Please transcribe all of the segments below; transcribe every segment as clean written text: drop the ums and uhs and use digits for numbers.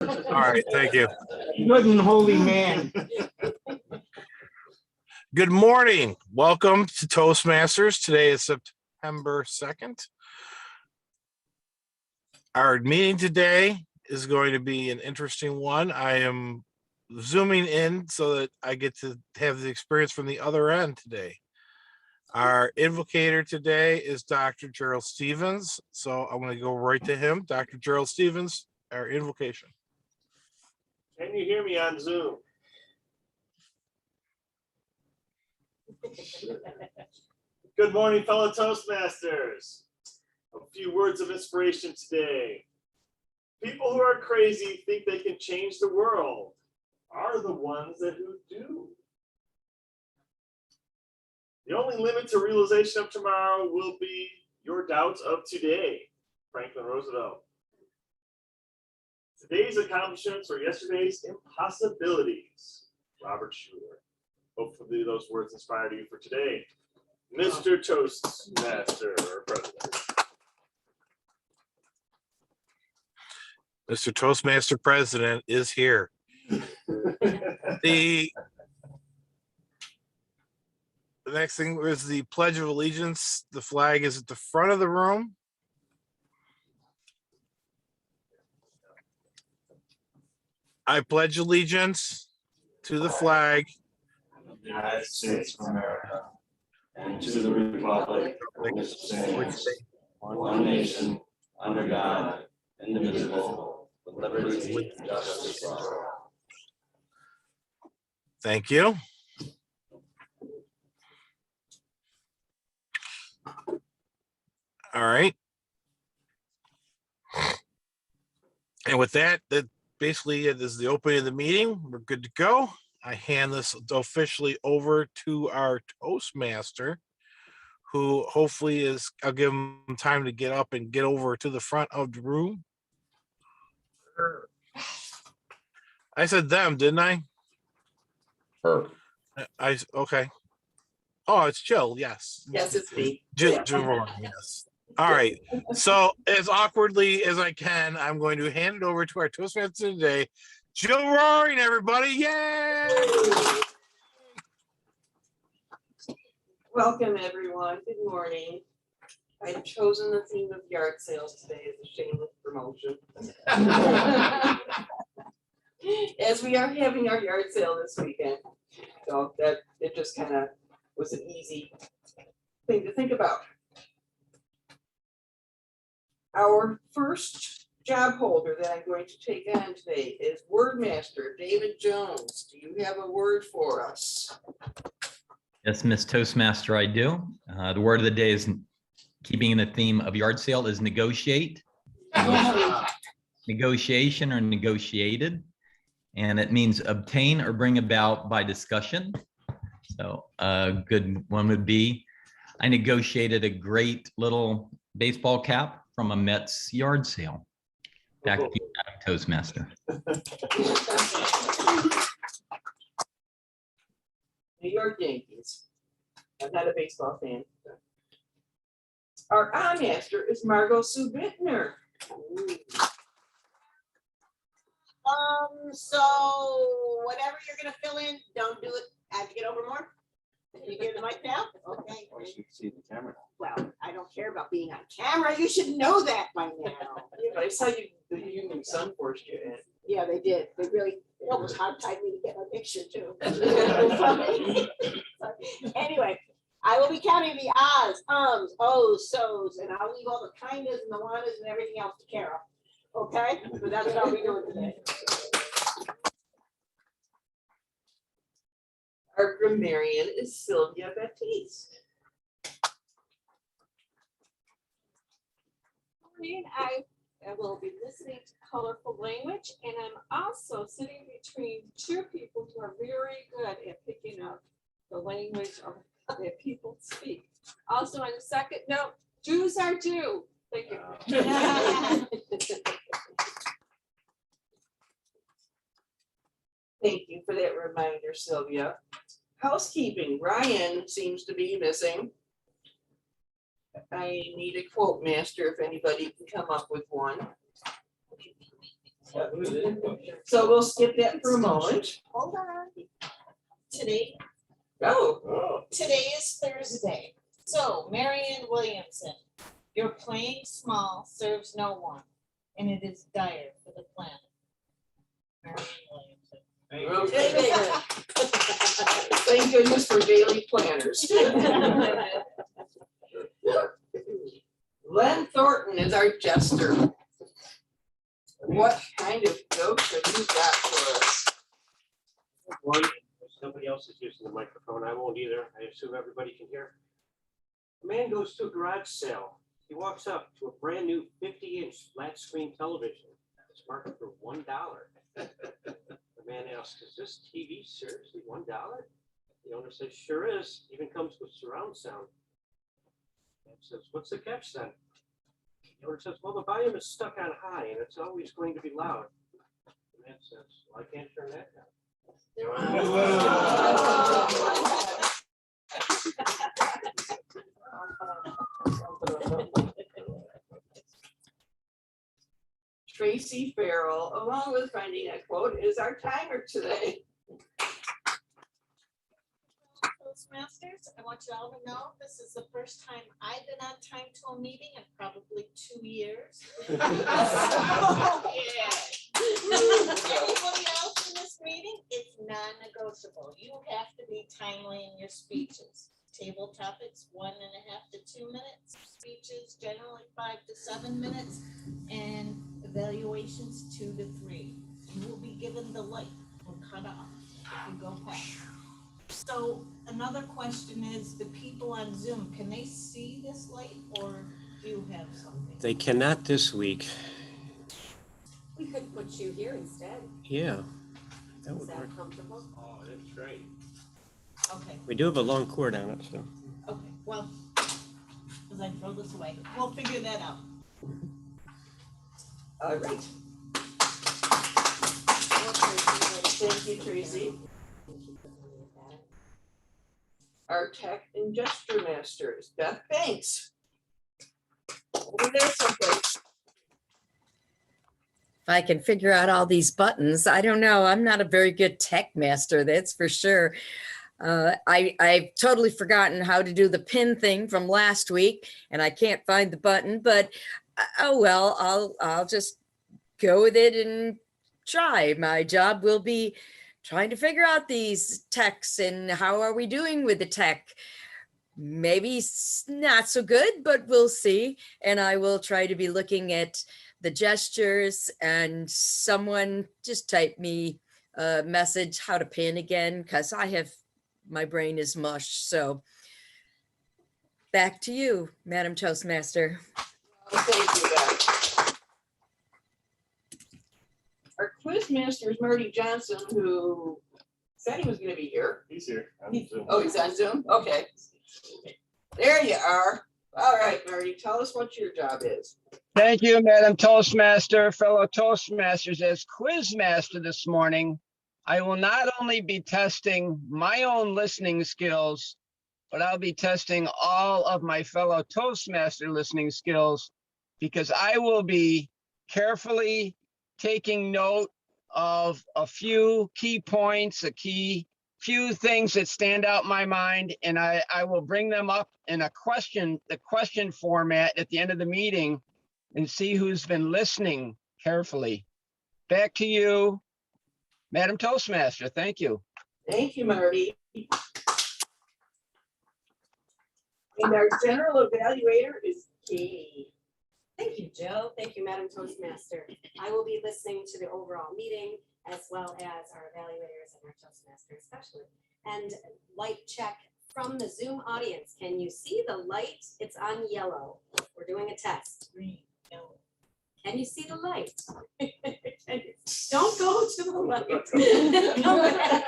All right, thank you. Good and holy man. Good morning. Welcome to Toastmasters. Today is September 2nd. Our meeting today is going to be an interesting one. I am zooming in so that I get to have the experience from the other end today. Our invocator today is Dr. Gerald Stevens. So I'm going to go right to him. Dr. Gerald Stevens, our invocation. Can you hear me on Zoom? Good morning, fellow Toastmasters. A few words of inspiration today. People who are crazy think they can change the world are the ones who do. The only limit to realization of tomorrow will be your doubts of today. Franklin Roosevelt. Today's accomplishments are yesterday's impossibilities. Robert Schuller. Hopefully those words inspired you for today. Mr. Toastmaster or President. Mr. Toastmaster President is here. The next thing is the Pledge of Allegiance. The flag is at the front of the room. I pledge allegiance to the flag of the United States of America and to the republic which stands one nation under God, indivisible, with liberty and justice for all. Thank you. All right. And with that, basically it is the opening of the meeting. We're good to go. I hand this officially over to our Toastmaster, who hopefully I'll give him time to get up and get over to the front of the room. I said them, didn't I? Her. Okay. Oh, it's Jill. Yes. Yes, it's me. Jill, yes. All right. So as awkwardly as I can, I'm going to hand it over to our Toastmaster today, Jill Roaring, everybody. Yay! Welcome, everyone. Good morning. I've chosen the theme of yard sales today as a shameless promotion. As we are having our yard sale this weekend. So that it just kind of was an easy thing to think about. Our first job holder that I'm going to take on today is Wordmaster David Jones. Do you have a word for us? Yes, Miss Toastmaster, I do. The word of the day is, keeping in the theme of yard sale, is negotiate. Negotiation or negotiated. And it means obtain or bring about by discussion. So a good one would be, I negotiated a great little baseball cap from a Mets yard sale. Back to you, Madam Toastmaster. New York Yankees. I'm not a baseball fan. Our master is Margot Sue Bittner. So whatever you're gonna fill in, don't do it. Have to get over more. Can you get the mic now? Okay. Or you can see the camera. Well, I don't care about being on camera. You should know that by now. Yeah, but I saw you, the Union Sun forced you in. Yeah, they did. They almost hog-tied me to get my picture too. Anyway, I will be counting the ahs, ums, ohs, so's, and I'll leave all the kindness and the wannas and everything else to Carol. Okay? So that's what I'll be doing today. Our grammarian is Sylvia Baptiste. I will be listening to colorful language, and I'm also sitting between two people who are very good at picking up the language that people speak. Also, on the second note, Jews are Jew. Thank you. Thank you for that reminder, Sylvia. Housekeeping, Ryan seems to be missing. I need a quote master if anybody can come up with one. So we'll skip that for a moment. Hold on. Today, Oh, today is Thursday. So Marianne Williamson, your playing small serves no one, and it is dire for the planet. Marianne Williamson. okay. Thank goodness for daily planners. Len Thornton is our jester. What kind of jokes have you got for us? One, somebody else is using the microphone. I won't either. I assume everybody can hear. A man goes to a garage sale. He walks up to a brand new 50-inch flat screen television. It's marked for $1. The man asks, "Is this TV seriously $1?" The owner says, "Sure is. Even comes with surround sound." And says, "What's the catch then?" The owner says, "Well, the volume is stuck on high and it's always going to be loud." The man says, "Well, I can't turn that down." Tracy Farrell, along with finding a quote, is our timer today. Toastmasters, I want you all to know this is the first time I've been on time to a meeting in probably 2 years. Anybody else in this meeting? It's non-negotiable. You have to be timely in your speeches. Table topics, 1.5 to 2 minutes. Speeches generally 5 to 7 minutes, and evaluations 2 to 3. You will be given the light or cut off if you go past. So another question is, the people on Zoom, can they see this light, or do you have something? They cannot this week. We could put you here instead. Yeah, that Is would work. that comfortable? Oh, that's great. Okay, We do have a long cord on it, so. okay, well, as I throw this away, we'll figure that out. All right. Thank you, Tracy. Our tech and gesture masters, Beth Banks. Over there someplace. If I can figure out all these buttons, I don't know. I'm not a very good tech master, that's for sure. I've totally forgotten how to do the pin thing from last week, and I can't find the button, but oh well, I'll just go with it and try. My job will be trying to figure out these techs and how are we doing with the tech. Maybe not so good, but we'll see. And I will try to be looking at the gestures, and someone just type me a message how to pin again, because my brain is mush. So back to you, Madam Toastmaster. Well, thank you, Beth. Our quiz master is Marty Johnson, who said he was going to be here. He's here. Oh, he's on Zoom? Okay. There you are. All right, Marty, tell us what your job is. Thank you, Madam Toastmaster, fellow Toastmasters. As quiz master this morning, I will not only be testing my own listening skills, but I'll be testing all of my fellow Toastmaster listening skills, because I will be carefully taking note of a few key points, few things that stand out in my mind, and I will bring them up in the question format at the end of the meeting and see who's been listening carefully. Back to you, Madam Toastmaster. Thank you. Thank you, Marty. And our general evaluator is Kay. Thank you, Joe. Thank you, Madam Toastmaster. I will be listening to the overall meeting as well as our evaluators and our Toastmaster especially. And light check from the Zoom audience. Can you see the light? It's on yellow. We're doing a test. Green, yellow. Can you see the light? Don't go to the light. Come back.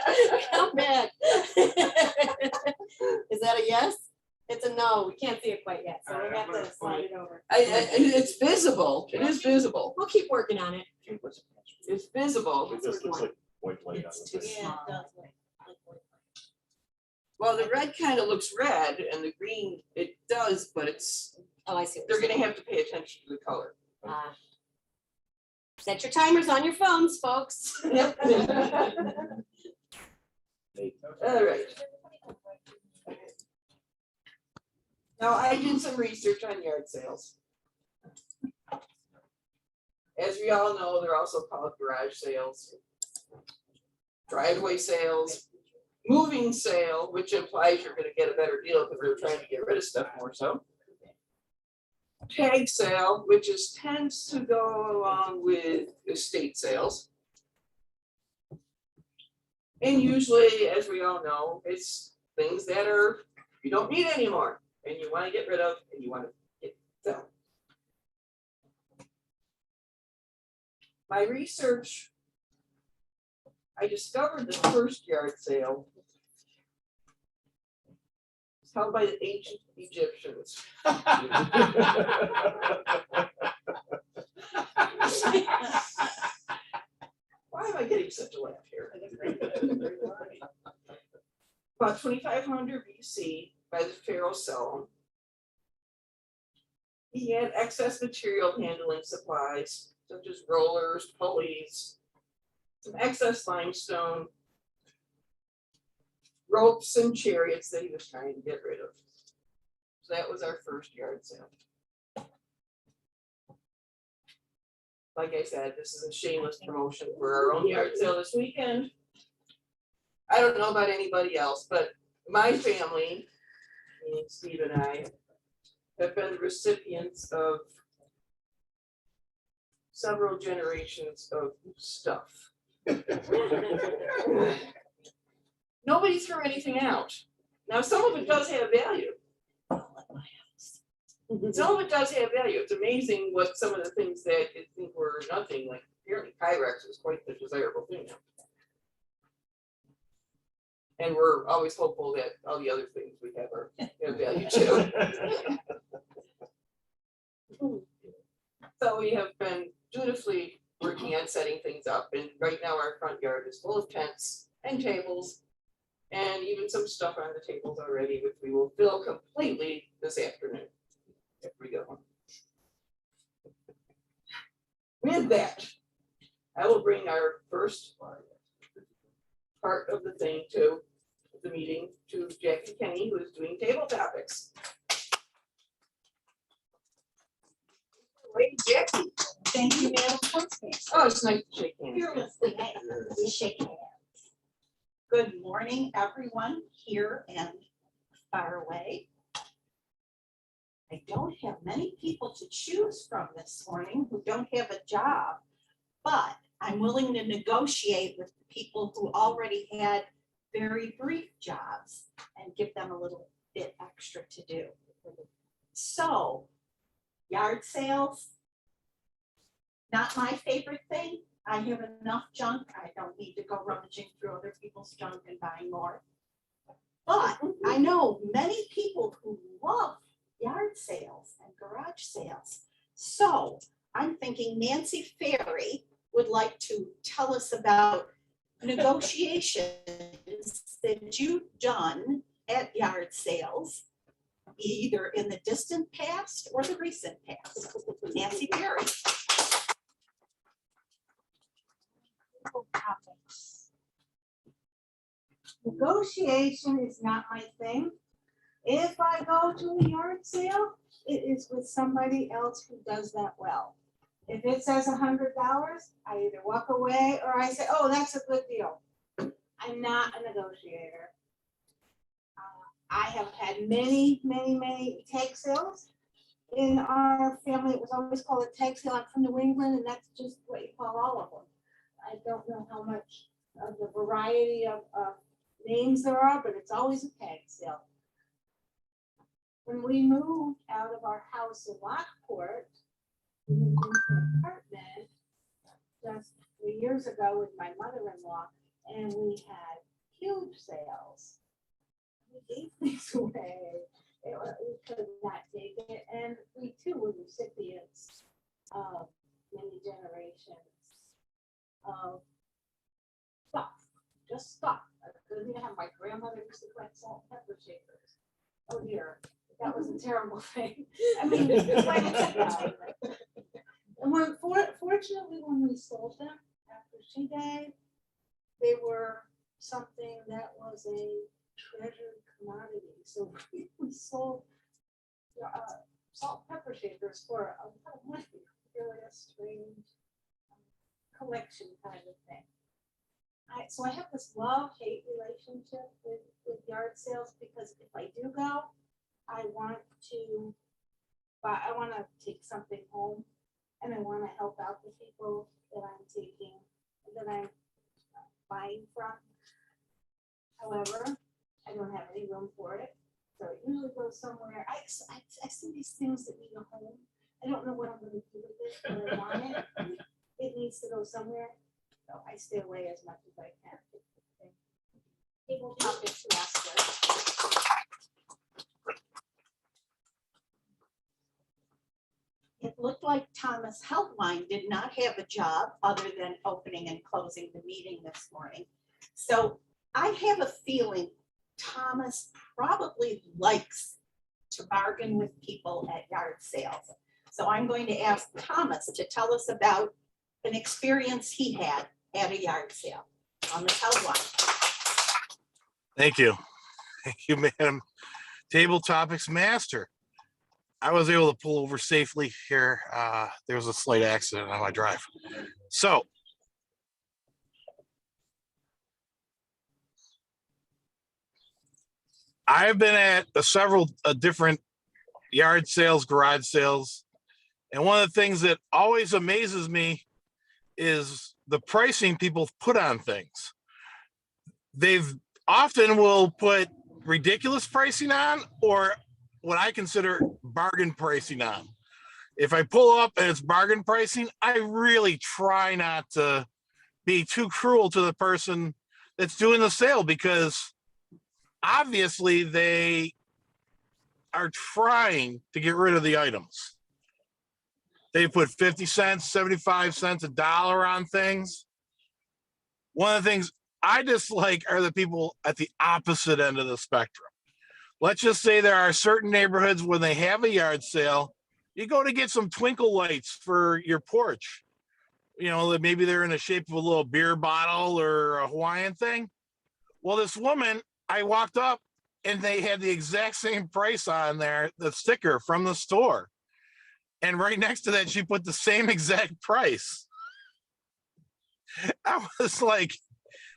Come back. Is that a yes? It's a no. We can't see it quite yet, so we have to slide it over. It's visible. It is visible. We'll keep working on it. It's visible. It just looks like white light on It's the too thing. Yeah, small. it does look like wood. Well, the red kind of looks red, and the green, it does, but Oh, I see. what they're you're gonna saying. have to pay attention to the color. Set your timers on your phones, folks. All right. Now, I did some research on yard sales. As we all know, they're also called garage sales, driveway sales, moving sale, which implies you're gonna get a better deal because they're trying to get rid of stuff more so. Tag sale, which tends to go along with estate sales. And usually, as we all know, it's things that you don't need anymore and you want to get rid of and you want to get them. My research, I discovered the first yard sale was held by the ancient Egyptians. Why am I getting such a laugh here? About 2500 BC by the Pharaoh Solomon. He had excess material handling supplies, such as rollers, pulleys, some excess limestone, ropes and chariots that he was trying to get rid of. So that was our first yard sale. Like I said, this is a shameless promotion for our own yard sale this weekend. I don't know about anybody else, but my family, meaning Steve and I, have been the recipients of several generations of stuff. Nobody threw anything out. Now, some of it does have value. Some of it does have value. It's amazing what some of the things that you think were nothing, like apparently Pyrex is quite the desirable thing now. And we're always hopeful that all the other things we have have value too. So we have been dutifully working on setting things up, and right now our front yard is full of tents and tables and even some stuff on the tables already, which we will fill completely this afternoon if we go. With that, I will bring our first part of the thing to the meeting to Jackie Kenny, who is doing table topics. Wait, Jackie. Thank you, Madam Toastmaster. Oh, it's nice to shake hands. Fearlessly, we shake hands. Good morning, everyone here and far away. I don't have many people to choose from this morning who don't have a job, but I'm willing to negotiate with the people who already had very brief jobs and give them a little bit extra to do. So, yard sales, not my favorite thing. I have enough junk. I don't need to go rummaging through other people's junk and buying more. But I know many people who love yard sales and garage sales. So I'm thinking Nancy Ferry would like to tell us about negotiations that you've done at yard sales, either in the distant past or the recent past. Nancy Ferry. Negotiation is not my thing. If I go to a yard sale, it is with somebody else who does that well. If it says $100, I either walk away or I say, oh, that's a good deal. I'm not a negotiator. I have had many tag sales in our family. It was always called a tag sale. I'm from New England, and that's just what you call all of them. I don't know how much of the variety of names there are, but it's always a tag sale. When we moved out of our house in Lockport, we moved into an apartment just 3 years ago with my mother-in-law, and we had huge sales. We gave things away. We could not take it, and we too were recipients of many generations of stuff, just stuff. I couldn't have my grandmother used to collect salt and pepper shakers. Oh dear, that was a terrible thing. I mean, And fortunately, when we sold them after she died, they were something that was a treasured commodity. So we sold salt and pepper shakers for a lot of money. Really a strange collection kind of thing. So I have this love-hate relationship with yard sales, because if I do go, I want to take something home, and I want to help out the people that I'm buying from. However, I don't have any room for it, so it usually goes somewhere. I see these things that need a home. I don't know what I'm going to do with it, but I want it. It needs to go somewhere, so I stay away as much as I can. Table topics master. It looked like Thomas Helpline did not have a job other than opening and closing the meeting this morning. So I have a feeling Thomas probably likes to bargain with people at yard sales. So I'm going to ask Thomas to tell us about an experience he had at a yard sale on the Helpline. Thank you. Thank you, Madam Table Topics Master. I was able to pull over safely here. There was a slight accident on my drive. So I've been at several different yard sales, garage sales, and one of the things that always amazes me is the pricing people put on things. They've often will put ridiculous pricing on, or what I consider bargain pricing on. If I pull up and it's bargain pricing, I really try not to be too cruel to the person that's doing the sale, because obviously they are trying to get rid of the items. They put 50 cents, 75 cents, $1 on things. One of the things I dislike are the people at the opposite end of the spectrum. Let's just say there are certain neighborhoods when they have a yard sale, you go to get some twinkle lights for your porch. You know, maybe they're in the shape of a little beer bottle or a Hawaiian thing. Well, this woman, I walked up and they had the exact same price on there, the sticker from the store. And right next to that, she put the same exact price. I was like,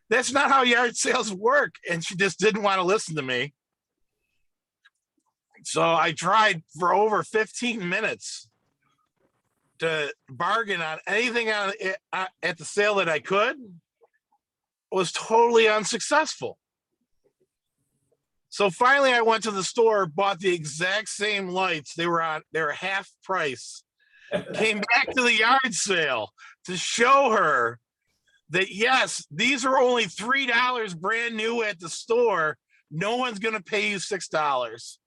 that's not how yard sales work. And she just didn't want to listen to me. So I tried for over 15 minutes to bargain on anything at the sale that I could. Was totally unsuccessful. So finally I went to the store, bought the exact same lights. They were half price. Came back to the yard sale to show her that yes, these are only $3 brand new at the store. No one's going to pay you $6.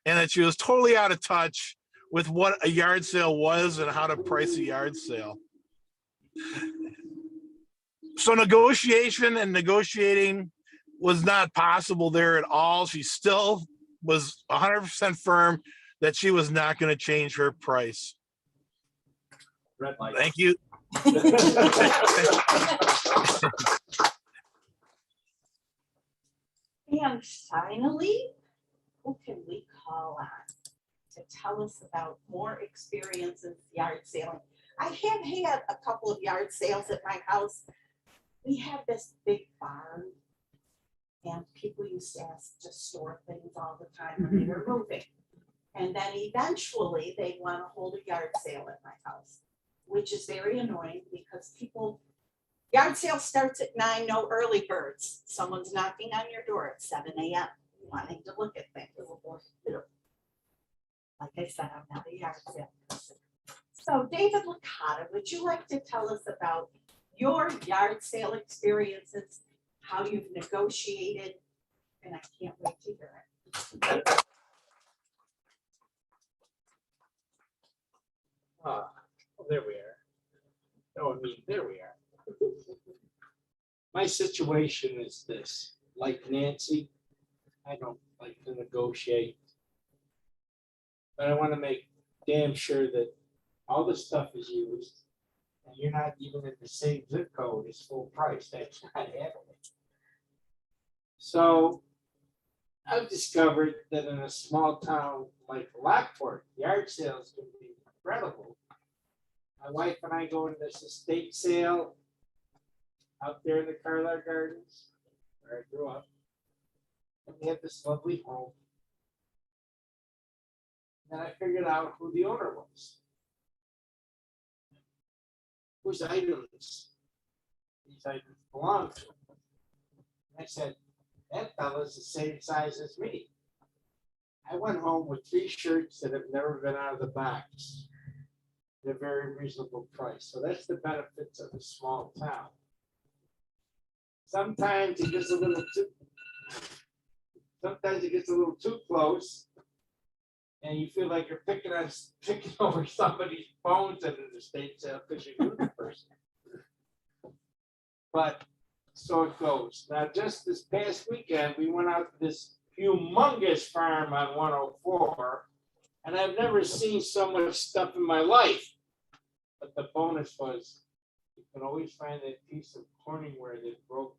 And that she was totally out of touch with what a yard sale was and how to price a yard sale. So negotiating was not possible there at all. She still was 100% firm that she was not going to change her price. Red light. Thank you. And finally, who can we call on to tell us about more experiences yard selling? I have had a couple of yard sales at my house. We have this big barn, and people used to ask to store things all the time when they were moving. And then eventually they want to hold a yard sale at my house, which is very annoying because yard sale starts at 9, no early birds. Someone's knocking on your door at 7 a.m. wanting to look at things. Like I said, I'm not a yard sale person. So David Licata, would you like to tell us about your yard sale experiences, how you've negotiated? And I can't wait to hear it. Well, there we are. No, I mean, there we are. My situation is this, like Nancy, I don't like to negotiate. But I want to make damn sure that all the stuff is used, and you're not even in the same zip code as full price. That's not happening. So I've discovered that in a small town like Lockport, yard sales can be incredible. My wife and I go to this estate sale out there in the Carlisle Gardens, where I grew up. And we have this lovely home. And I figured out who the owner was. Whose items these items belong to. And I said, that fella's the same size as me. I went home with 3 shirts that have never been out of the box at a very reasonable price. So that's the benefits of a small town. Sometimes it gets a little too close, and you feel like you're picking over somebody's bones at an estate sale because you knew the person. But so it goes. Now, just this past weekend, we went out to this humongous farm on 104, and I've never seen so much stuff in my life. But the bonus was you can always find that piece of Corningware that broke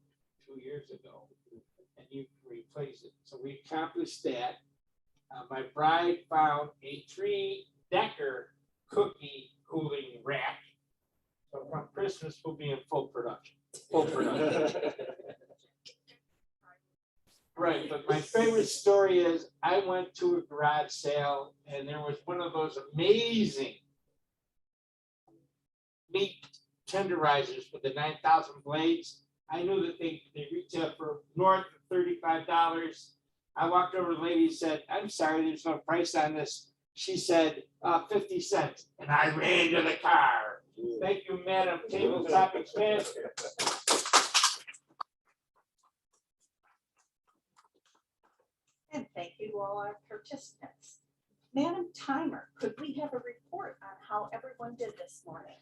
2 years ago, and you can replace it. So we accomplished that. My bride found a 3-decker cookie cooling rack. So from Christmas, we'll be in full production. Full production. Right, but my favorite story is I went to a garage sale and there was one of those amazing meat tenderizers with the 9,000 blades. I knew that they retail for north of $35. I walked over to the lady and said, I'm sorry, there's no price on this. She said, 50 cents. And I ran to the car. Thank you, Madam Tabletop Master. And thank you to all our participants. Madam Timer, could we have a report on how everyone did this morning?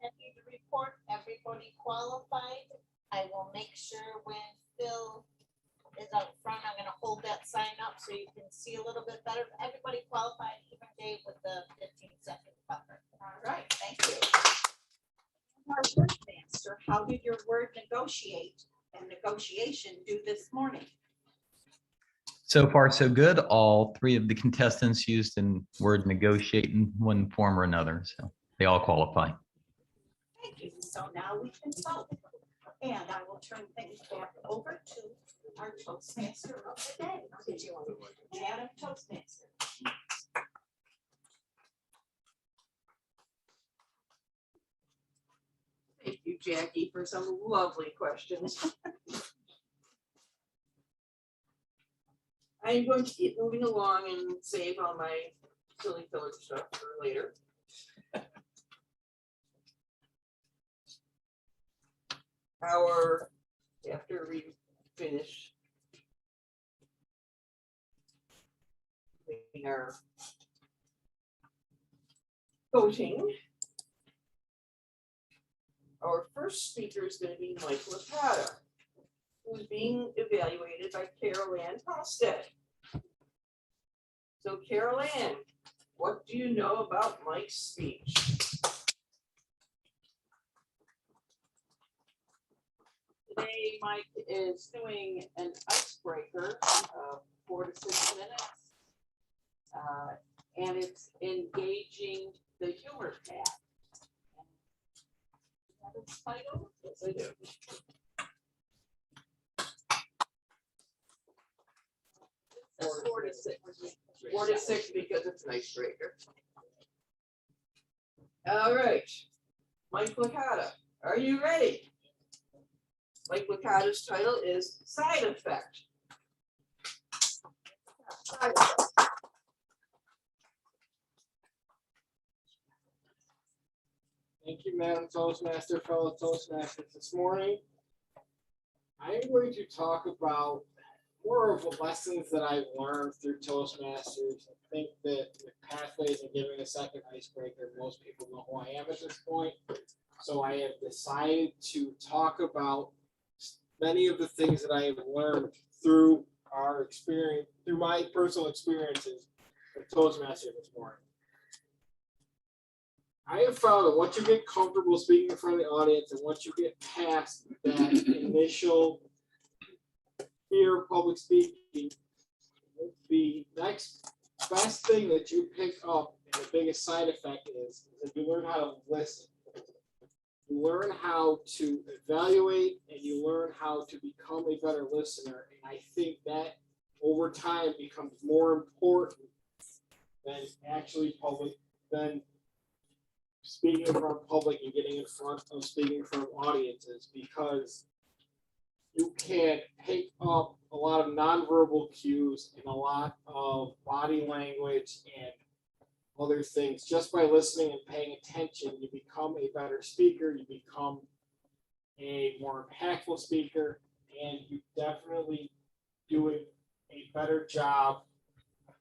Happy to report everybody qualified. I will make sure when Phil is out front, I'm gonna hold that sign up so you can see a little bit better. Everybody qualified, even Dave with the 15-second buffer. All right, thank you. Our word master, how did your word negotiate and negotiation do this morning? So far, so good. All 3 of the contestants used in word negotiate in one form or another. So they all qualify. Thank you. So now we can vote. And I will turn things back over to our Toastmaster of the day. Madam Toastmaster. Thank you, Jackie, for some lovely questions. I'm going to keep moving along and save all my silly filler stuff for later. After we finish our voting, our first speaker is going to be Mike Licata, who's being evaluated by Carol Ann Halstead. So Carol Ann, what do you know about Mike's speech? Today, Mike is doing an icebreaker, 4 to 6 minutes. And it's engaging the humor cat. That is title? Yes, I do. 4 to 6. 4 to 6 because it's an icebreaker. All right, Mike Licata, are you ready? Mike Licata's title is Side Effect. Side Effect. Thank you, Madam Toastmaster, fellow Toastmasters. This morning, I am going to talk about more of the lessons that I've learned through Toastmasters. I think that with pathways and giving a second icebreaker, most people know who I am at this point. So I have decided to talk about many of the things that I have learned through our experience, through my personal experiences Toastmaster this morning. I have found that once you get comfortable speaking in front of the audience and once you get past that initial fear of public speaking, the next best thing that you pick up and the biggest side effect is that you learn how to listen. You learn how to evaluate and you learn how to become a better listener. And I think that over time becomes more important than actually than speaking in front of public and getting in front of speaking in front of audiences, because you can pick up a lot of nonverbal cues and a lot of body language and other things just by listening and paying attention. You become a better speaker, you become a more impactful speaker, and you definitely doing a better job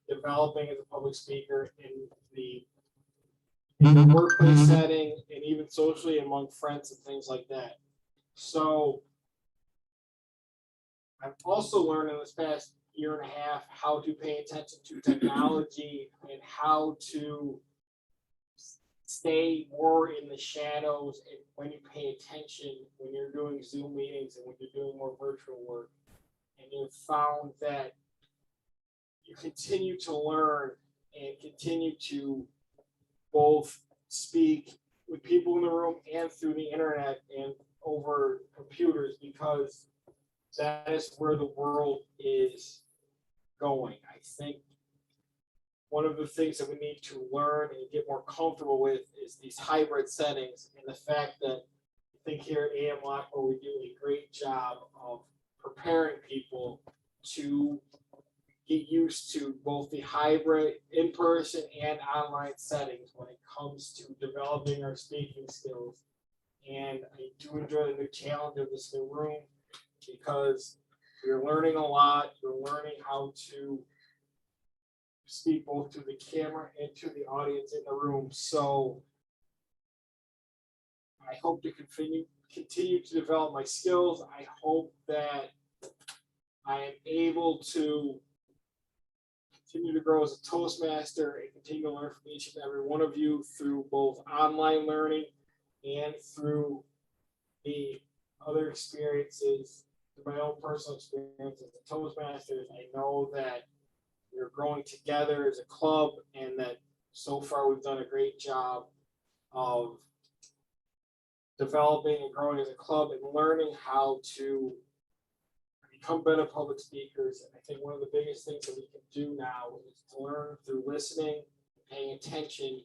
developing as a public speaker in the workplace setting and even socially among friends and things like that. So I've also learned in this past year and a half how to pay attention to technology and how to stay more in the shadows and when you pay attention when you're doing Zoom meetings and when you're doing more virtual work. And you've found that you continue to learn and continue to both speak with people in the room and through the internet and over computers, because that is where the world is going. I think one of the things that we need to learn and get more comfortable with is these hybrid settings, and the fact that I think here at AM Lockport we do a great job of preparing people to get used to both the hybrid in-person and online settings when it comes to developing our speaking skills. And I do enjoy the new challenge of this new room, because you're learning a lot. You're learning how to speak both to the camera and to the audience in the room. So I hope to continue to develop my skills. I hope that I am able to continue to grow as a Toastmaster and continue to learn from each and every one of you through both online learning and through the other experiences, through my own personal experience as a Toastmaster. I know that we're growing together as a club, and that so far we've done a great job of developing and growing as a club and learning how to become better public speakers. And I think one of the biggest things that we can do now is to learn through listening, paying attention,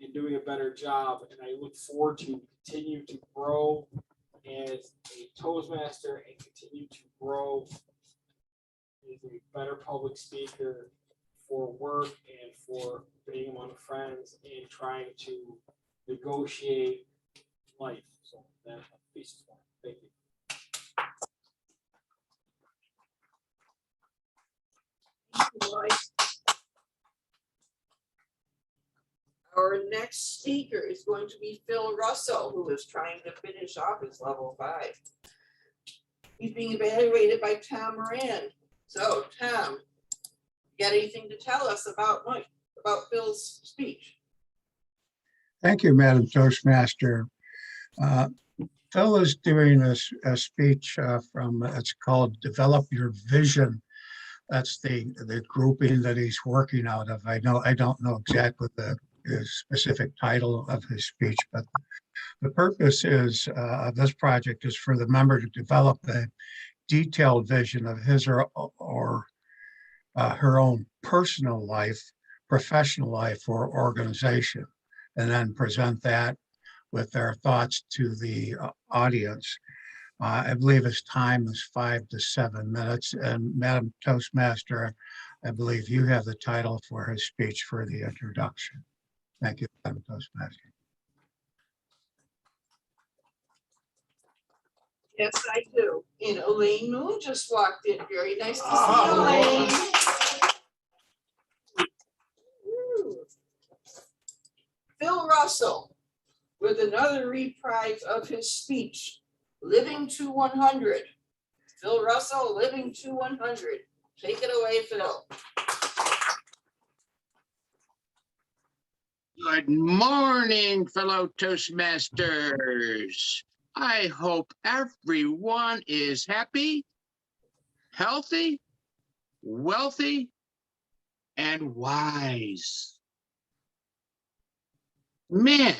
and doing a better job. And I look forward to continue to grow as a Toastmaster and continue to grow as a better public speaker for work and for being among friends and trying to negotiate life. So that's a piece of fun. Thank you. Our next speaker is going to be Phil Russell, who is trying to finish off his level 5. He's being evaluated by Tom Moran. So, Tom, you got anything to tell us about Phil's speech? Thank you, Madam Toastmaster. Phil is doing a speech from, it's called Develop Your Vision. That's the grouping that he's working out of. I don't know exactly the specific title of his speech, but the purpose is of this project is for the member to develop a detailed vision of his or her own personal life, professional life, or organization, and then present that with their thoughts to the audience. I believe his time is 5 to 7 minutes. And Madam Toastmaster, I believe you have the title for his speech for the introduction. Thank you, Madam Toastmaster. Yes, I do. And Elaine Moon just walked in. Very nice to see you, Elaine. Phil Russell with another reprise of his speech, Living to 100. Phil Russell, Living to 100. Take it away, Phil. Good morning, fellow Toastmasters. I hope everyone is happy, healthy, wealthy, and wise. Man,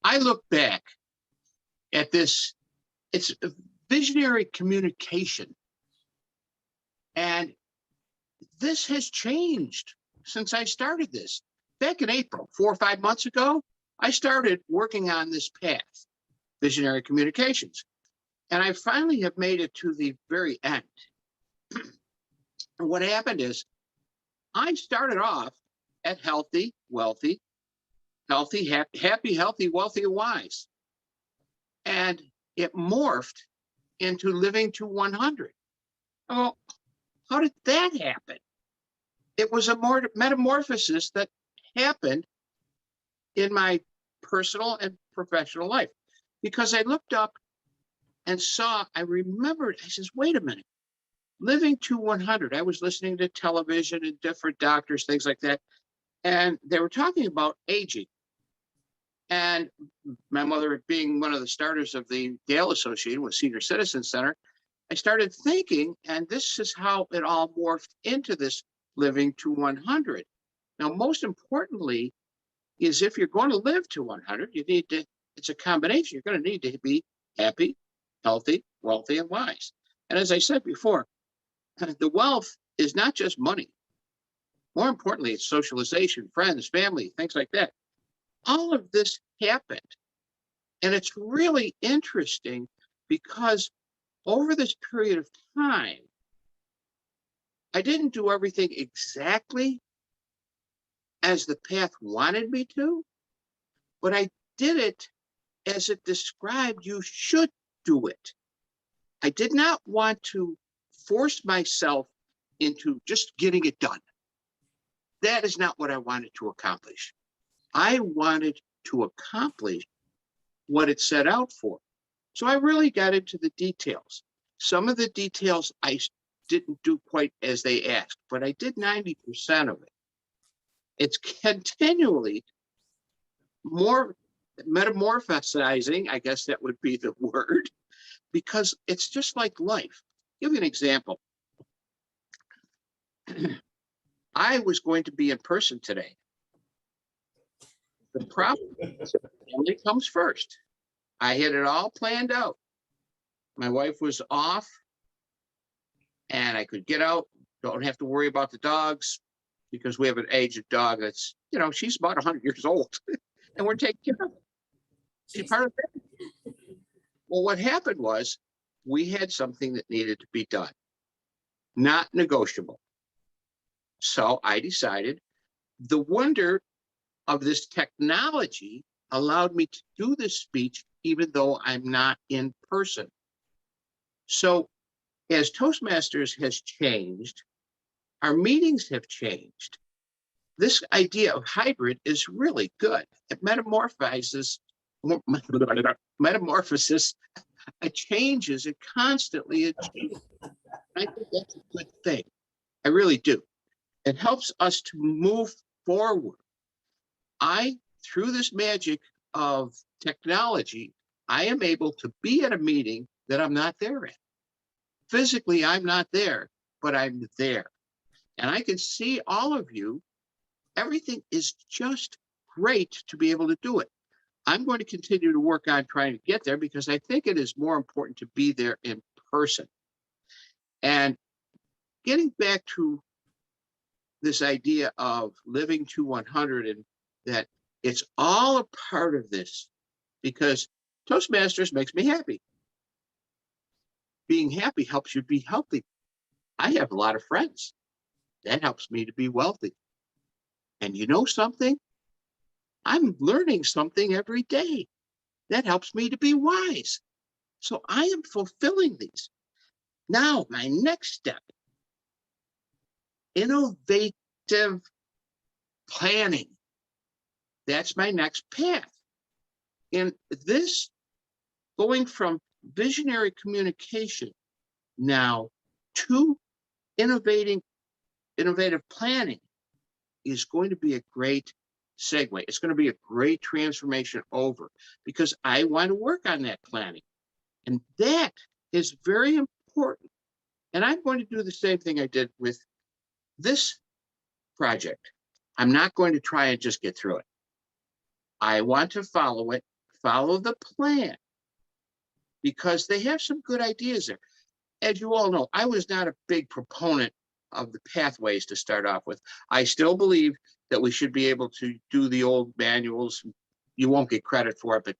I look back at this, it's a visionary communication. And this has changed since I started this. Back in April, 4 or 5 months ago, I started working on this path, visionary communications. And I finally have made it to the very end. And what happened is I started off at healthy, wealthy, happy, healthy, wealthy, and wise. And it morphed into living to 100. Oh, how did that happen? It was a more metamorphosis that happened in my personal and professional life, because I looked up and saw, I remembered, I says, wait a minute, living to 100. I was listening to television and different doctors, things like that. And they were talking about aging. And my mother being one of the starters of the Gale Association with Senior Citizen Center, I started thinking, and this is how it all morphed into this living to 100. Now, most importantly, is if you're going to live to 100, you need to, it's a combination. You're going to need to be happy, healthy, wealthy, and wise. And as I said before, the wealth is not just money. More importantly, it's socialization, friends, family, things like that. All of this happened. And it's really interesting because over this period of time, I didn't do everything exactly as the path wanted me to, but I did it as it described you should do it. I did not want to force myself into just getting it done. That is not what I wanted to accomplish. I wanted to accomplish what it set out for. So I really got into the details. Some of the details I didn't do quite as they asked, but I did 90% of it. It's continually more metamorphosizing, I guess that would be the word, because it's just like life. I'll give you an example. I was going to be in person today. The problem is family comes first. I had it all planned out. My wife was off and I could get out, don't have to worry about the dogs because we have an aged dog that's, you know, she's about 100 years old and we're taking care of it. She's part of it. Well, what happened was we had something that needed to be done, not negotiable. So I decided the wonder of this technology allowed me to do this speech even though I'm not in person. So as Toastmasters has changed, our meetings have changed. This idea of hybrid is really good. It metamorphoses, it changes, it constantly changes. I think that's a good thing. I really do. It helps us to move forward. Through this magic of technology, I am able to be at a meeting that I'm not there at. Physically, I'm not there, but I'm there. And I can see all of you. Everything is just great to be able to do it. I'm going to continue to work on trying to get there because I think it is more important to be there in person. And getting back to this idea of living to 100 and that it's all a part of this because Toastmasters makes me happy. Being happy helps you be healthy. I have a lot of friends. That helps me to be wealthy. And you know something? I'm learning something every day. That helps me to be wise. So I am fulfilling these. Now, my next step, innovative planning. That's my next path. And this, going from visionary communication now to innovative planning is going to be a great segue. It's going to be a great transformation over because I want to work on that planning. And that is very important. And I'm going to do the same thing I did with this project. I'm not going to try and just get through it. I want to follow it, follow the plan, because they have some good ideas there. As you all know, I was not a big proponent of the pathways to start off with. I still believe that we should be able to do the old manuals. You won't get credit for it, but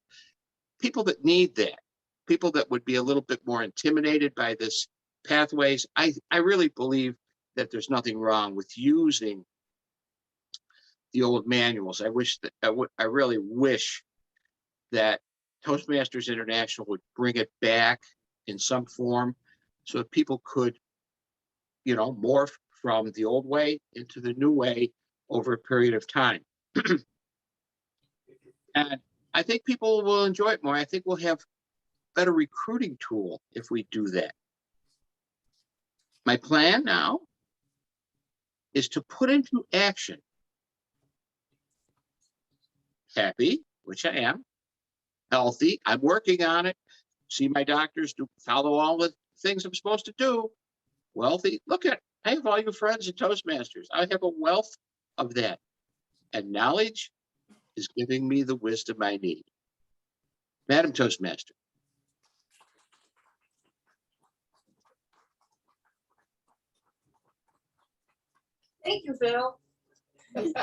people that need that, people that would be a little bit more intimidated by this pathways, I really believe that there's nothing wrong with using the old manuals. I really wish that Toastmasters International would bring it back in some form so that people could, morph from the old way into the new way over a period of time. And I think people will enjoy it more. I think we'll have better recruiting tool if we do that. My plan now is to put into action happy, which I am, healthy, I'm working on it, see my doctors, follow all the things I'm supposed to do, wealthy, look at, I have all your friends at Toastmasters. I have a wealth of that. And knowledge is giving me the wisdom I need. Madam Toastmaster. Thank you, Phil. You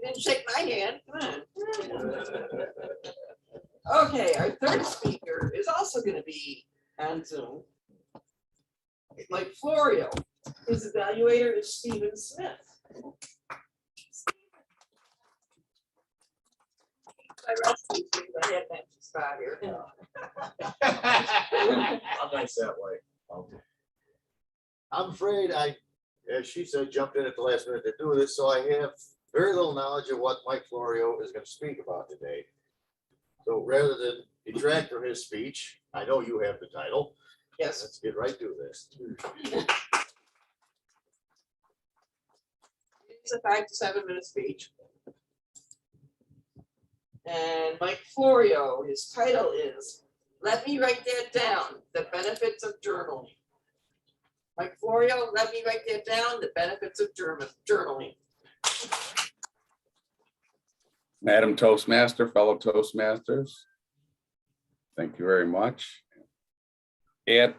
didn't shake my hand, come on. Okay, our third speaker is also going to be on Zoom. Like Florio, his evaluator is Stephen Smith. I rescued you, I had that spot here. I'm nice that way. I'm afraid as she said, jumped in at the last minute to do this, so I have very little knowledge of what Mike Florio is going to speak about today. So rather than detract from his speech, I know you have the title. Yes. Let's get right to this. It's a 5 to 7 minute speech. And Mike Florio, his title is, let me write that down, the benefits of journaling. Mike Florio, let me write that down, the benefits of journaling. Madam Toastmaster, fellow Toastmasters, thank you very much. At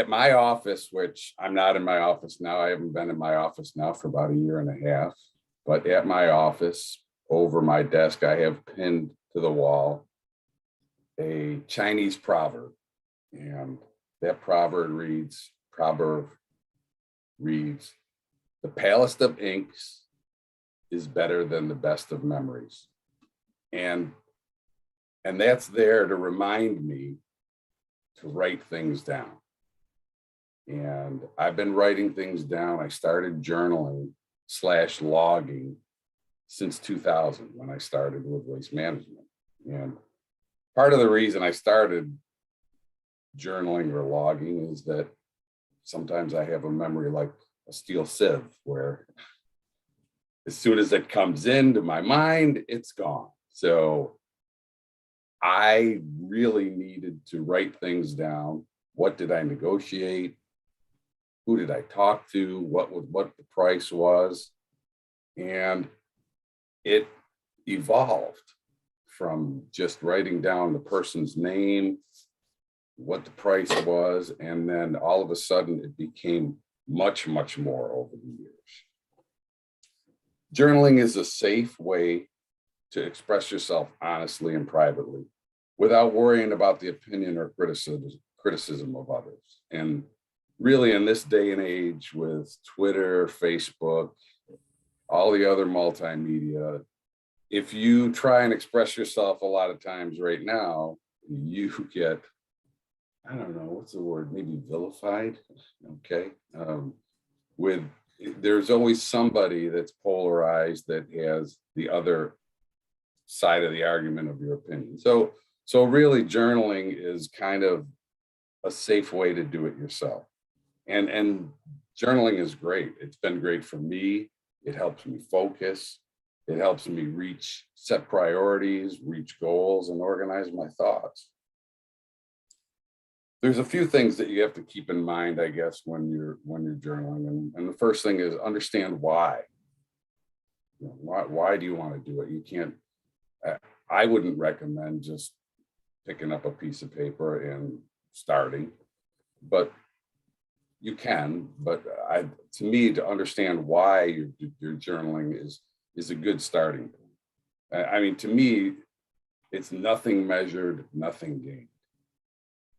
my office, which I'm not in my office now, I haven't been in my office now for about 1.5 years, but at my office, over my desk, I have pinned to the wall a Chinese proverb. And that proverb reads, the palest of inks is better than the best of memories. And that's there to remind me to write things down. And I've been writing things down. I started journaling / logging since 2000 when I started with waste management. And part of the reason I started journaling or logging is that sometimes I have a memory like a steel sieve, where as soon as it comes into my mind, it's gone. So I really needed to write things down. What did I negotiate? Who did I talk to? What the price was? And it evolved from just writing down the person's name, what the price was, and then all of a sudden it became much, much more over the years. Journaling is a safe way to express yourself honestly and privately without worrying about the opinion or criticism of others. And really, in this day and age with Twitter, Facebook, all the other multimedia, if you try and express yourself a lot of times right now, you get, I don't know, what's the word, maybe vilified, okay? There's always somebody that's polarized that has the other side of the argument of your opinion. So really journaling is kind of a safe way to do it yourself. And journaling is great. It's been great for me. It helps me focus. It helps me set priorities, reach goals, and organize my thoughts. There's a few things that you have to keep in mind, I guess, when you're journaling. And the first thing is understand why. You know, why do you want to do it? You can't, I wouldn't recommend just picking up a piece of paper and starting, but you can. But to me, to understand why you're journaling is a good starting point. I mean, to me, it's nothing measured, nothing gained.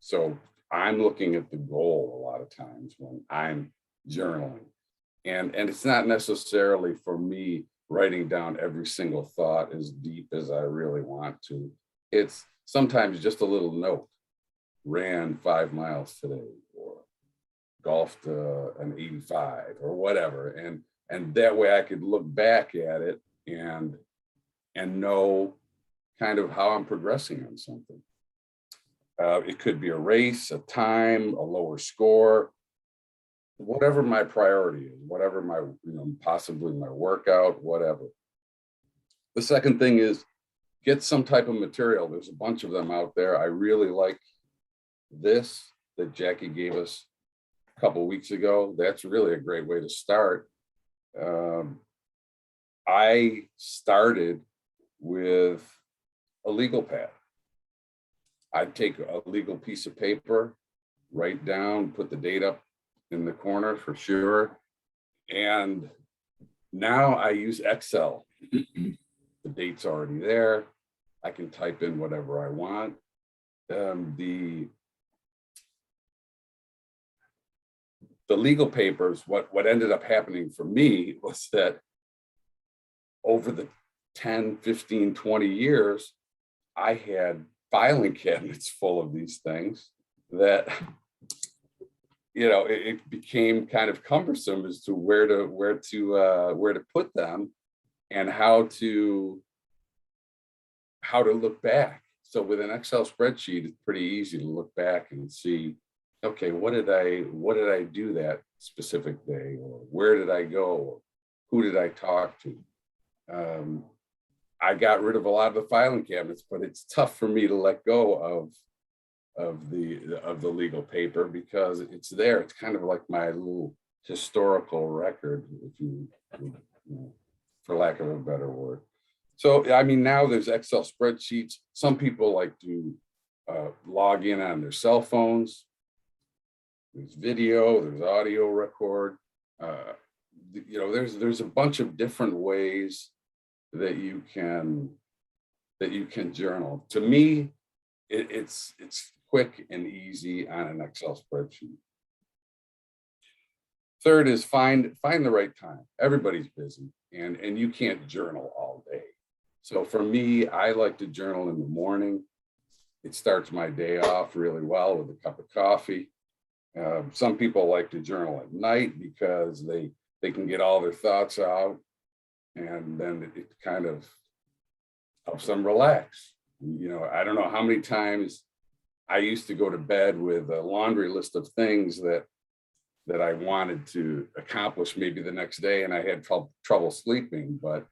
So I'm looking at the goal a lot of times when I'm journaling. And it's not necessarily for me writing down every single thought as deep as I really want to. It's sometimes just a little note. Ran 5 miles today, or golfed an 85 or whatever. And that way I could look back at it and know kind of how I'm progressing on something. It could be a race, a time, a lower score, whatever my priority is, whatever my, possibly my workout, whatever. The second thing is get some type of material. There's a bunch of them out there. I really like this that Jackie gave us a couple of weeks ago. That's really a great way to start. I started with a legal pad. I'd take a legal piece of paper, write down, put the date up in the corner for sure. And now I use Excel. The date's already there. I can type in whatever I want. The legal papers, what ended up happening for me was that over the 10, 15, 20 years, I had filing cabinets full of these things that, it became kind of cumbersome as to where to put them and how to look back. So with an Excel spreadsheet, it's pretty easy to look back and see, okay, what did I do that specific day, or where did I go, or who did I talk to? I got rid of a lot of the filing cabinets, but it's tough for me to let go of the legal paper because it's there. It's kind of like my little historical record, if you for lack of a better word. So, I mean, now there's Excel spreadsheets. Some people like to log in on their cell phones. There's video, there's audio record. There's a bunch of different ways that you can journal. To me, it's quick and easy on an Excel spreadsheet. Third is find the right time. Everybody's busy and you can't journal all day. So for me, I like to journal in the morning. It starts my day off really well with a cup of coffee. Some people like to journal at night because they can get all their thoughts out, and then it kind of helps them relax. I don't know how many times I used to go to bed with a laundry list of things that I wanted to accomplish maybe the next day, and I had trouble sleeping. But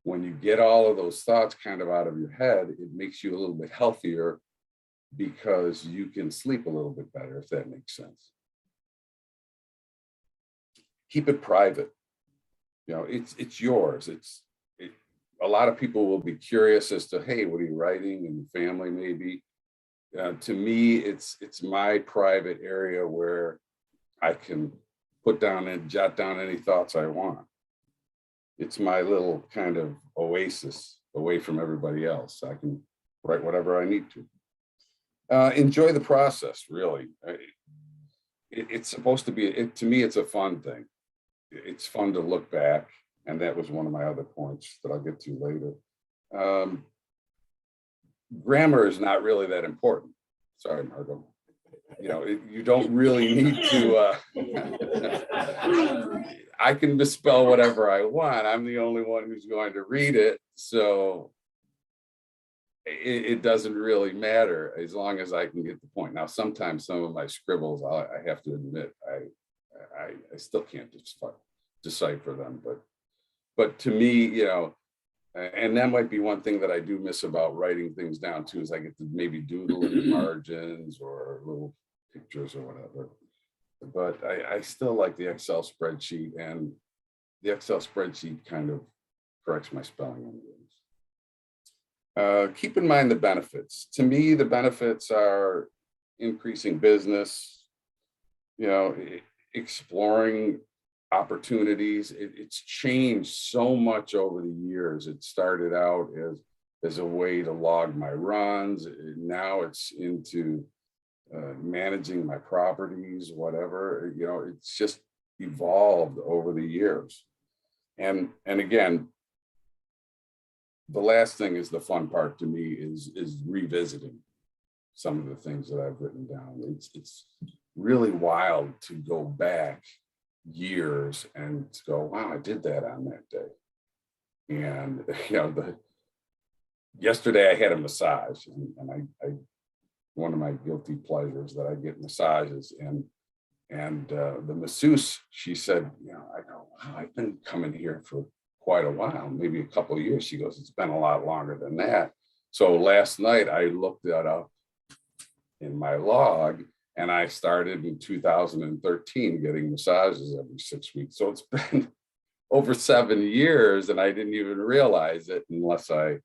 when you get all of those thoughts kind of out of your head, it makes you a little bit healthier because you can sleep a little bit better, if that makes sense. Keep it private. It's yours. A lot of people will be curious as to, hey, what are you writing, and the family maybe. To me, it's my private area where I can put down and jot down any thoughts I want. It's my little kind of oasis away from everybody else. I can write whatever I need to. Enjoy the process, really. It's supposed to be, to me, it's a fun thing. It's fun to look back. And that was one of my other points that I'll get to later. Grammar is not really that important. Sorry, Margot. You don't really need to, I can misspell whatever I want. I'm the only one who's going to read it. So it doesn't really matter as long as I can get the point. Now, sometimes some of my scribbles, I have to admit, I still can't decipher them, but to me, you know, and that might be one thing that I do miss about writing things down too, is I get to maybe doodle in the margins or little pictures or whatever. But I still like the Excel spreadsheet, and the Excel spreadsheet kind of corrects my spelling anyways. Keep in mind the benefits. To me, the benefits are increasing business, you know, exploring opportunities. It's changed so much over the years. It started out as a way to log my runs. Now it's into managing my properties, whatever, you know, it's just evolved over the years. And again, the last thing is the fun part to me is revisiting some of the things that I've written down. It's really wild to go back years and to go, wow, I did that on that day. And you know, yesterday I had a massage, and I one of my guilty pleasures that I get massages, and the masseuse, she said, you know, I go, wow, I've been coming here for quite a while, maybe a couple of years. She goes, it's been a lot longer than that. So last night I looked that up in my log, and I started in 2013 getting massages every 6 weeks. So it's been over 7 years, and I didn't even realize it unless I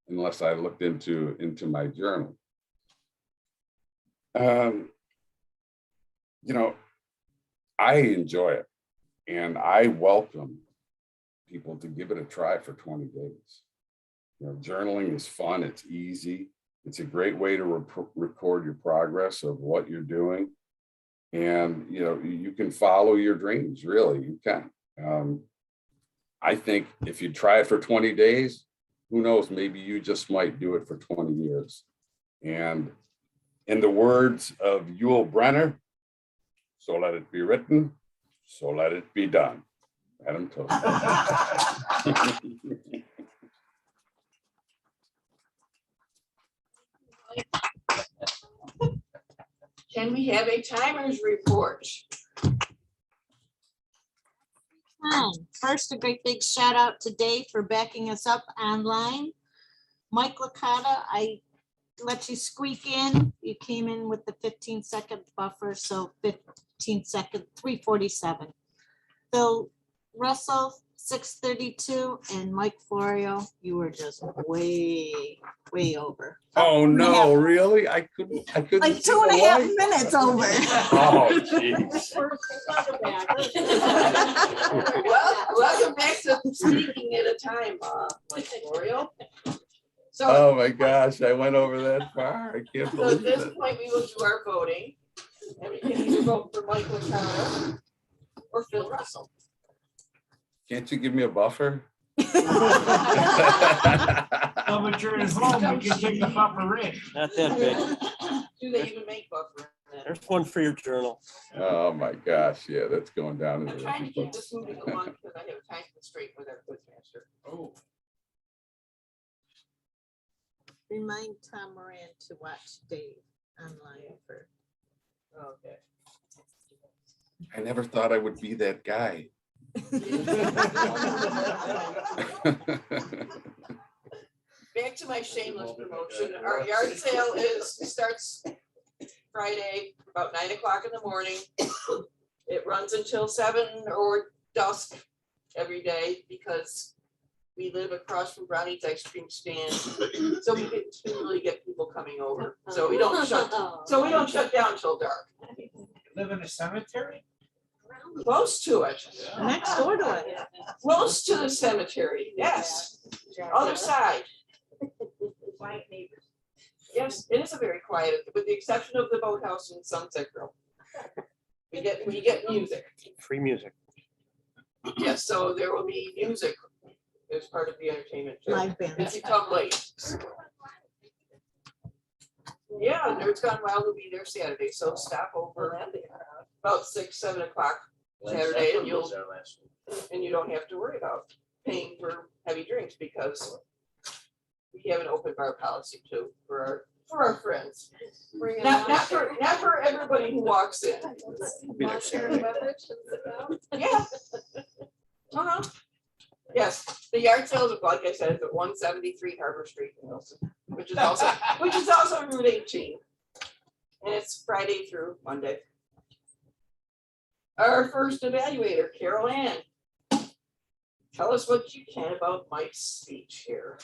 looked into my journal. You know, I enjoy it, and I welcome people to give it a try for 20 days. You know, journaling is fun, it's easy. It's a great way to record your progress of what you're doing. And, you know, you can follow your dreams, really, you can. I think if you try it for 20 days, who knows, maybe you just might do it for 20 years. And in the words of Yul Brenner, so let it be written, so let it be done. Madam Toastmaster. Can we have a timer's report? First, a great big shout out to Dave for backing us up online. Mike Licata, I let you squeak in. You came in with the 15-second buffer, so 15 second, 3:47. Phil Russell, 6:32, and Mike Florio, you were just way over. Oh no, really? I couldn't Like see 2.5 the light. minutes over. Oh, jeez. Welcome back to speaking at a time, Mike Florio. So, Oh my gosh, I went over that far. I can't so at believe this it. point, we will do our voting. And we can either vote for Mike Licata or Phil Russell. Can't you give me a buffer? Oh, but you're at home, you can take the buffer in. Not that big. Do they even make buffer? There's one for your journal. Oh my gosh, yeah, that's going down. I'm trying to keep this moving along because I have a time constraint with our quizmaster. Oh. Remind Tom Moran to watch Dave online for. Okay. I never thought I would be that guy. Back to my shameless promotion. Our yard sale starts Friday about 9 o'clock in the morning. It runs until 7 or dusk every day because we live across from Brownie's ice cream stand. So we continually get people coming over. So we don't shut down till dark. Live in a cemetery? Close to it. Next door to it. Close to the cemetery, yes. Other side. Quiet neighbors. Yes, it is a very quiet, with the exception of the boathouse in Sunset Grove. We get music. Free music. Yes, so there will be music as part of the entertainment. Live band. If you come late. Yeah, Nerds Gone Wild will be there Saturday, so stop over about 6, 7 o'clock Saturday, and you don't have to worry about paying for heavy drinks because we have an open bar policy too for our friends. Not for everybody who walks in. Be there Saturday. Yeah. Uh-huh. Yes, the yard sales, like I said, is at 173 Harbor Street in Wilson, which is also Route 18. And it's Friday through Monday. Our first evaluator, Carol Ann. Tell us what you can about Mike's speech here.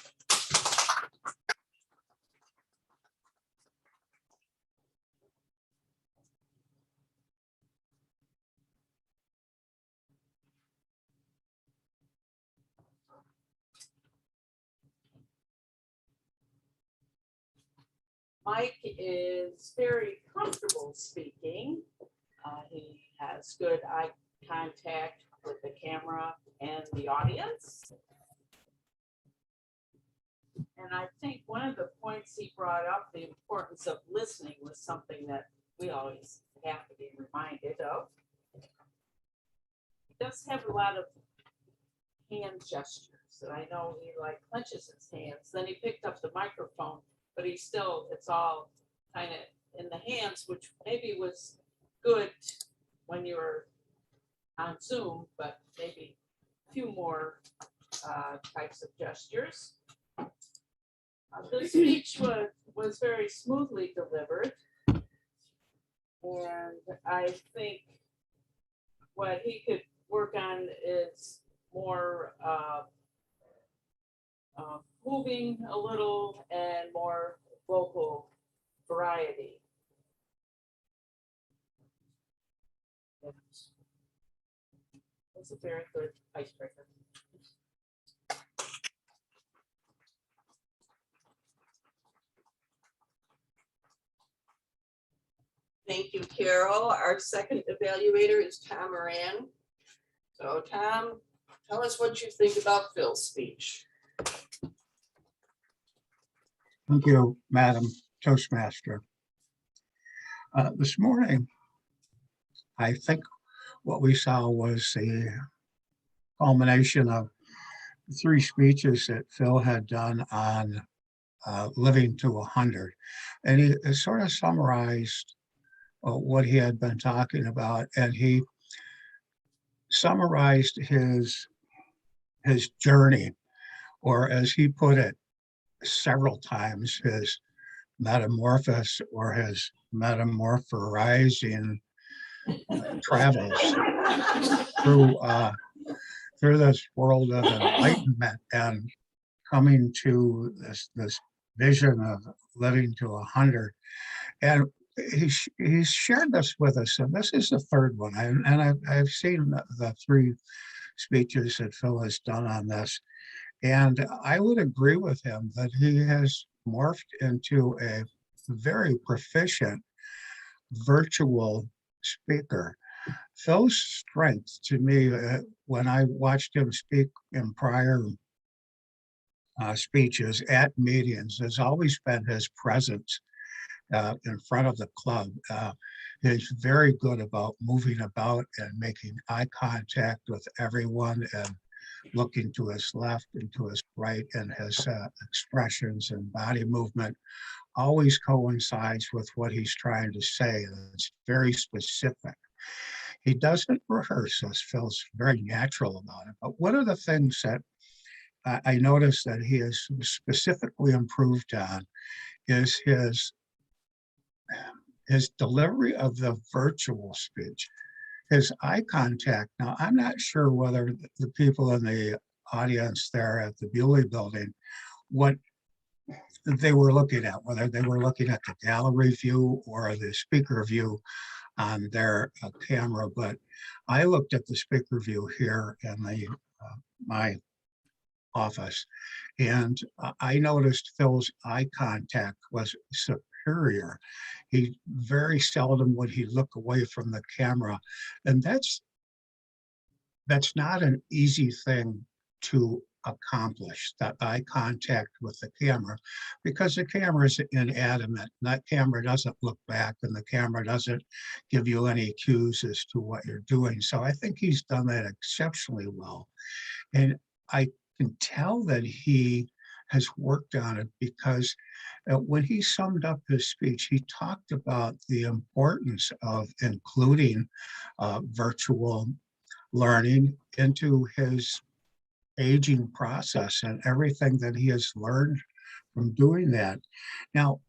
Mike is very comfortable speaking. He has good eye contact with the camera and the audience. And I think one of the points he brought up, the importance of listening, was something that we always have to be reminded of. He does have a lot of hand gestures, and I know he like clenches his hands. Then he picked up the microphone, but he still, it's all kind of in the hands, which maybe was good when you were on Zoom, but maybe a few more types of gestures. The speech was very smoothly delivered. And I think what he could work on is more moving a little and more vocal variety. It's a very good icebreaker. Thank you, Carol. Our second evaluator is Tom Moran. So Tom, tell us what you think about Phil's speech. Thank you, Madam Toastmaster. This morning, I think what we saw was the culmination of 3 speeches that Phil had done on living to 100. And he sort of summarized what he had been talking about, and he summarized his journey, or as he put it several times, his metamorphosis or his metamorphorizing travels through this world of enlightenment and coming to this vision of living to 100. And he's shared this with us, and this is the third one. I've seen the 3 speeches that Phil has done on this, and I would agree with him that he has morphed into a very proficient virtual speaker. Phil's strength to me, when I watched him speak in prior speeches at meetings, has always been his presence in front of the club. He's very good about moving about and making eye contact with everyone and looking to his left and to his right, and his expressions and body movement always coincides with what he's trying to say. It's very specific. He doesn't rehearse, as Phil's very natural about it. But one of the things that I noticed that he has specifically improved on is his delivery of the virtual speech, his eye contact. Now, I'm not sure whether the people in the audience there at the Bewley Building, what they were looking at, whether they were looking at the gallery view or the speaker view on their camera. But I looked at the speaker view here in my office, and I noticed Phil's eye contact was superior. He very seldom would he look away from the camera, and that's not an easy thing to accomplish, that eye contact with the camera, because the camera is inanimate. That camera doesn't look back, and the camera doesn't give you any cues as to what you're doing. So I think he's done that exceptionally well. And I can tell that he has worked on it, because when he summed up his speech, he talked about the importance of including virtual learning into his aging process and everything that he has learned from doing that. Now,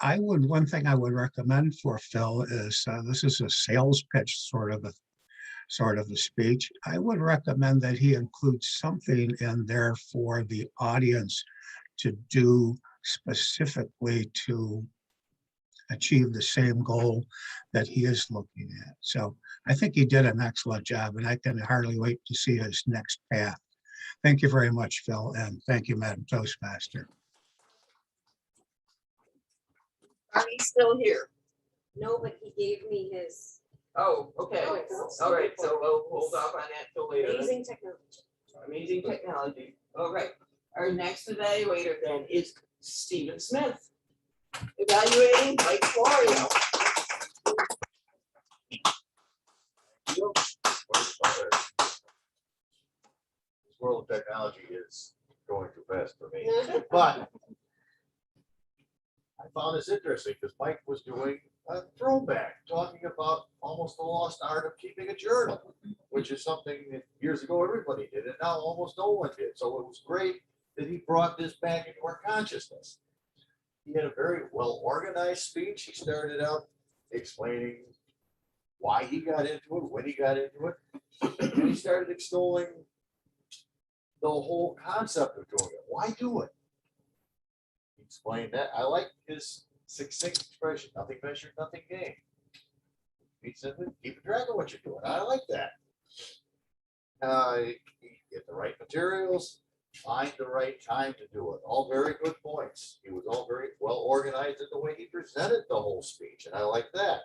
one thing I would recommend for Phil is, this is a sales pitch sort of a speech. I would recommend that he includes something in there for the audience to do specifically to achieve the same goal that he is looking at. So I think he did an excellent job, and I can hardly wait to see his next path. Thank you very much, Phil, and thank you, Madam Toastmaster. Are you still here? No, but he gave me his Oh, okay. All right, so we'll hold off on that till later. amazing technology. Amazing technology. All right. Our next evaluator then is Stephen Smith. Evaluating Mike Florio. This world of technology is going too fast for me, but I found this interesting because Mike was doing a throwback, talking about almost the lost art of keeping a journal, which is something that years ago everybody did, and now almost no one did. So it was great that he brought this back into our consciousness. He had a very well organized speech. He started out explaining why he got into it, when he got into it, and he started extolling the whole concept of doing it. Why do it? He explained that. I like his succinct expression, nothing ventured, nothing gained. He said, keep track of what you're doing. I like that. You get the right materials, find the right time to do it. All very good points. He was all very well organized in the way he presented the whole speech, and I like that.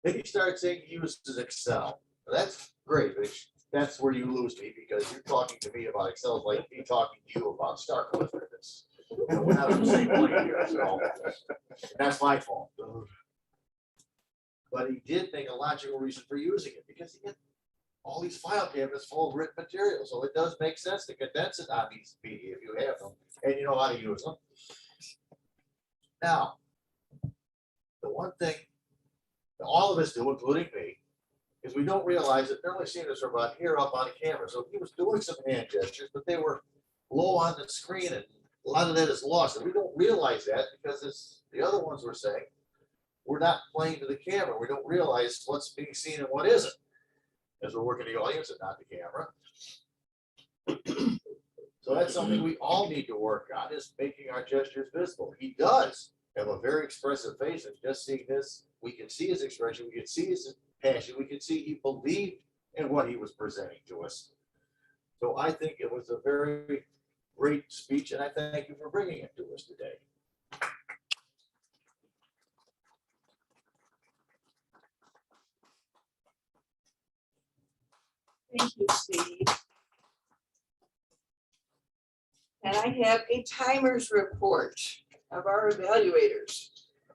Then he started saying he uses Excel. That's great. That's where you lose me, because you're talking to me about Excel like me talking to you about Star Wars. We're not on the same plane here, so that's my fault. But he did make a logical reason for using it, because he had all these file cabinets full of written material. So it does make sense to condense it on these media if you have them and you know how to use them. Now, the one thing that all of us do, including me, is we don't realize that they're only seeing us from about here up on the camera. So he was doing some hand gestures, but they were low on the screen, and a lot of that is lost. And we don't realize that because it's the other ones were saying, we're not playing to the camera. We don't realize what's being seen and what isn't, as we're working the audience and not the camera. So that's something we all need to work on, is making our gestures visible. He does have a very expressive face, and just seeing this, we can see his expression, we can see his passion, we can see he believed in what he was presenting to us. So I think it was a very great speech, and I thank you for bringing it to us today. Thank you, Steve. And I have a timers report of our evaluators.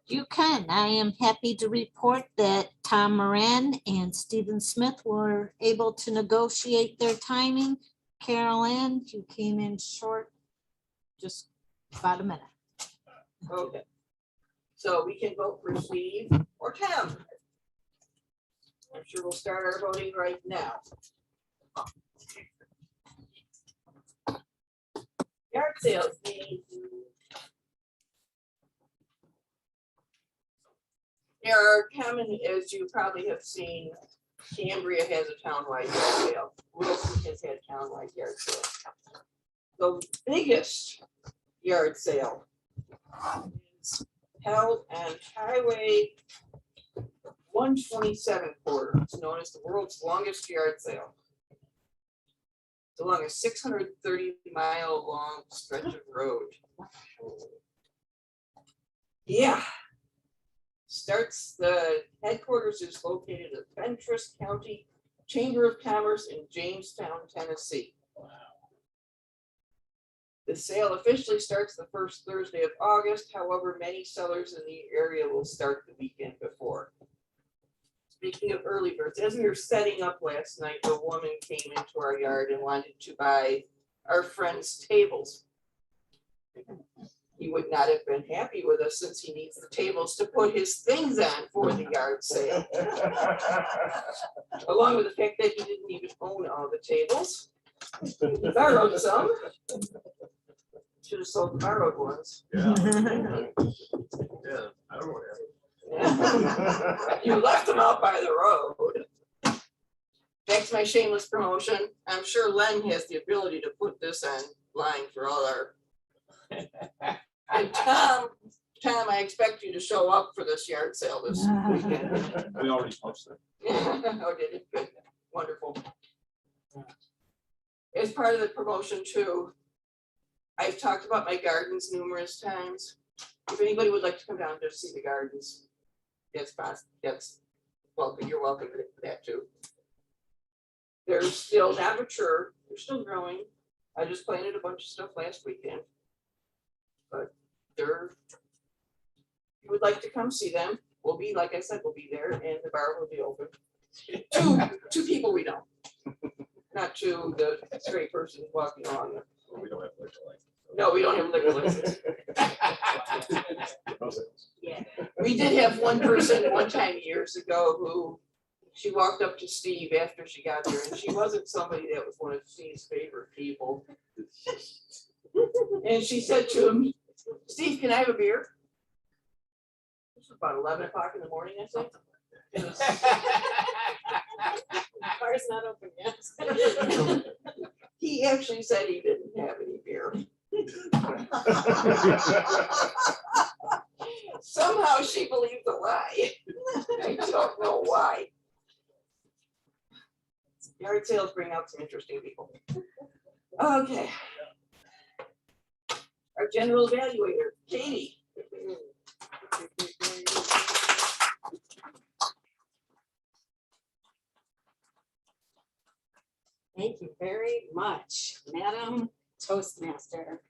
You can. I am happy to report that Tom Moran and Stephen Smith were able to negotiate their timing. Carol Ann, you came in short, just about a minute. Okay. So we can vote for Steve or Tim. I'm sure we'll start our voting right now. Yard sales, there are common, as you probably have seen, Cambria has a townwide yard sale. Wilson has had townwide yard sales. The biggest yard sale is held on Highway 127 corridor. It's known as the world's longest yard sale. It's along a 630-mile long stretch of road. Yeah. The headquarters is located at Fentress County Chamber of Commerce in Jamestown, Tennessee. Wow. The sale officially starts the first Thursday of August. However, many sellers in the area will start the weekend before. Speaking of early birds, as we were setting up last night, a woman came into our yard and wanted to buy our friends' tables. he would not have been happy with us since he needs the tables to put his things on for the yard sale. Along with the fact that he didn't even own all the tables. He borrowed some. Should have sold the borrowed ones. Yeah. Yeah, I don't know what happened. You left them out by the road. That's my shameless promotion. I'm sure Len has the ability to put this online for all our. And Tom, I expect you to show up for this yard sale this weekend. We already posted. Oh, did it? Good. Wonderful. As part of the promotion too, I've talked about my gardens numerous times. If anybody would like to come down to see the gardens, that's possible. That's welcome. You're welcome to that too. They're still not mature. They're still growing. I just planted a bunch of stuff last weekend. But they're, if you would like to come see them, we'll be, like I said, we'll be there and the bar will be open. Two people we know. Not to the straight person walking along. We don't have liquor license. No, we don't have liquor license. We did have one person one time years ago who she walked up to Steve after she got there and she wasn't somebody that was one of Steve's favorite people. And she said to him, Steve, can I have a beer? This was about 11 o'clock in the morning, I think. Bar's not open yet. He actually said he didn't have any beer. Somehow she believed the lie. I don't know why. Yard sales bring out some interesting people. Okay. Our general evaluator, Katie. Thank you very much, Madam Toastmaster.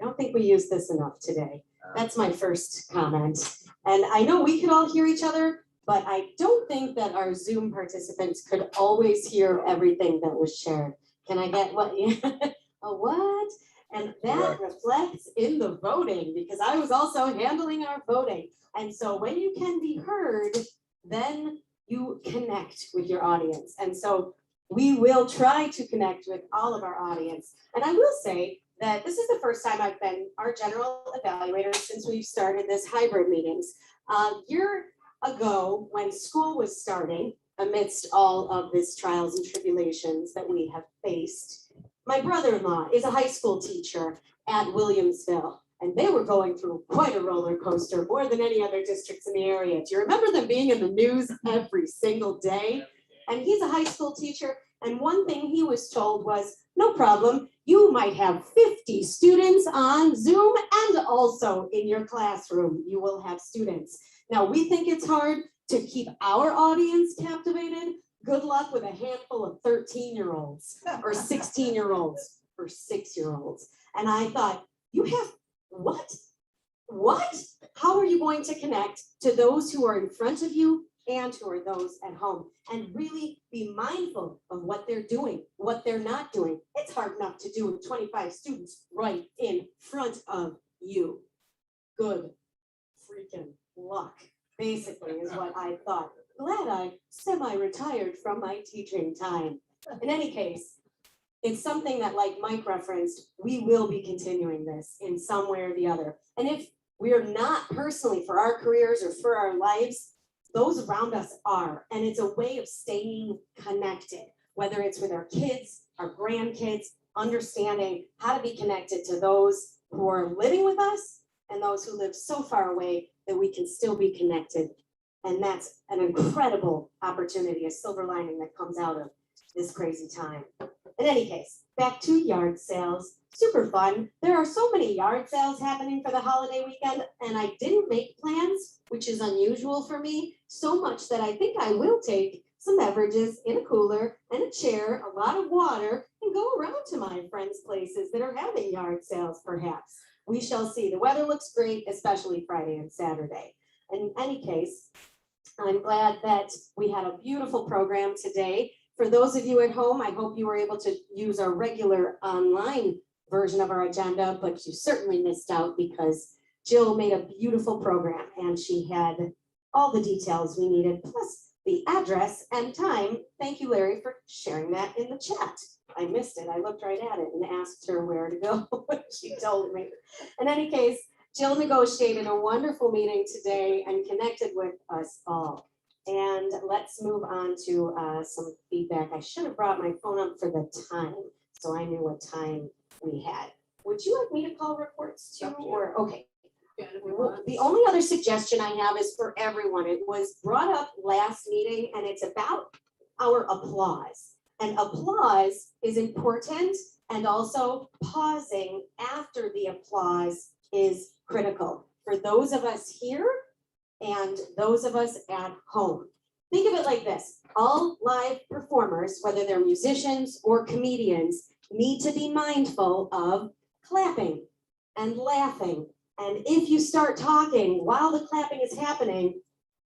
I don't think we use this enough today. That's my first comment. And I know we could all hear each other, but I don't think that our Zoom participants could always hear everything that was shared. Can I get what? A what? And that reflects in the voting because I was also handling our voting. And so when you can be heard, then you connect with your audience. And so we will try to connect with all of our audience. And I will say that this is the first time I've been our general evaluator since we've started this hybrid meetings. A year ago, when school was starting, amidst all of this trials and tribulations that we have faced, my brother-in-law is a high school teacher at Williamsville. And they were going through quite a roller coaster, more than any other districts in the area. Do you remember them being in the news every single day? And he's a high school teacher. And one thing he was told was, no problem, you might have 50 students on Zoom and also in your classroom, you will have students. Now, we think it's hard to keep our audience captivated. Good luck with a handful of 13-year-olds or 16-year-olds or 6-year-olds. And I thought, you have what? What? How are you going to connect to those who are in front of you and who are those at home? And really be mindful of what they're doing, what they're not doing. It's hard enough to do with 25 students right in front of you. Good freaking luck, basically, is what I thought. Glad I semi-retired from my teaching time. In any case, it's something that, like Mike referenced, we will be continuing this in some way or the other. And if we are not personally for our careers or for our lives, those around us are. And it's a way of staying connected, whether it's with our kids, our grandkids, understanding how to be connected to those who are living with us and those who live so far away that we can still be connected. And that's an incredible opportunity, a silver lining that comes out of this crazy time. In any case, back to yard sales. Super fun. There are so many yard sales happening for the holiday weekend, and I didn't make plans, which is unusual for me, so much that I think I will take some beverages in a cooler and a chair, a lot of water, and go around to my friends' places that are having yard sales, perhaps. We shall see. The weather looks great, especially Friday and Saturday. In any case, I'm glad that we had a beautiful program today. For those of you at home, I hope you were able to use our regular online version of our agenda, but you certainly missed out because Jill made a beautiful program and she had all the details we needed, plus the address and time. Thank you, Larry, for sharing that in the chat. I missed it. I looked right at it and asked her where to go. She told me. In any case, Jill negotiated a wonderful meeting today and connected with us all. And let's move on to some feedback. I should have brought my phone up for the time, so I knew what time we had. Would you like me to call reports too, or, okay. The only other suggestion I have is for everyone. It was brought up last meeting and it's about our applause. And applause is important, and also pausing after the applause is critical for those of us here and those of us at home. Think of it like this. All live performers, whether they're musicians or comedians, need to be mindful of clapping and laughing. And if you start talking while the clapping is happening,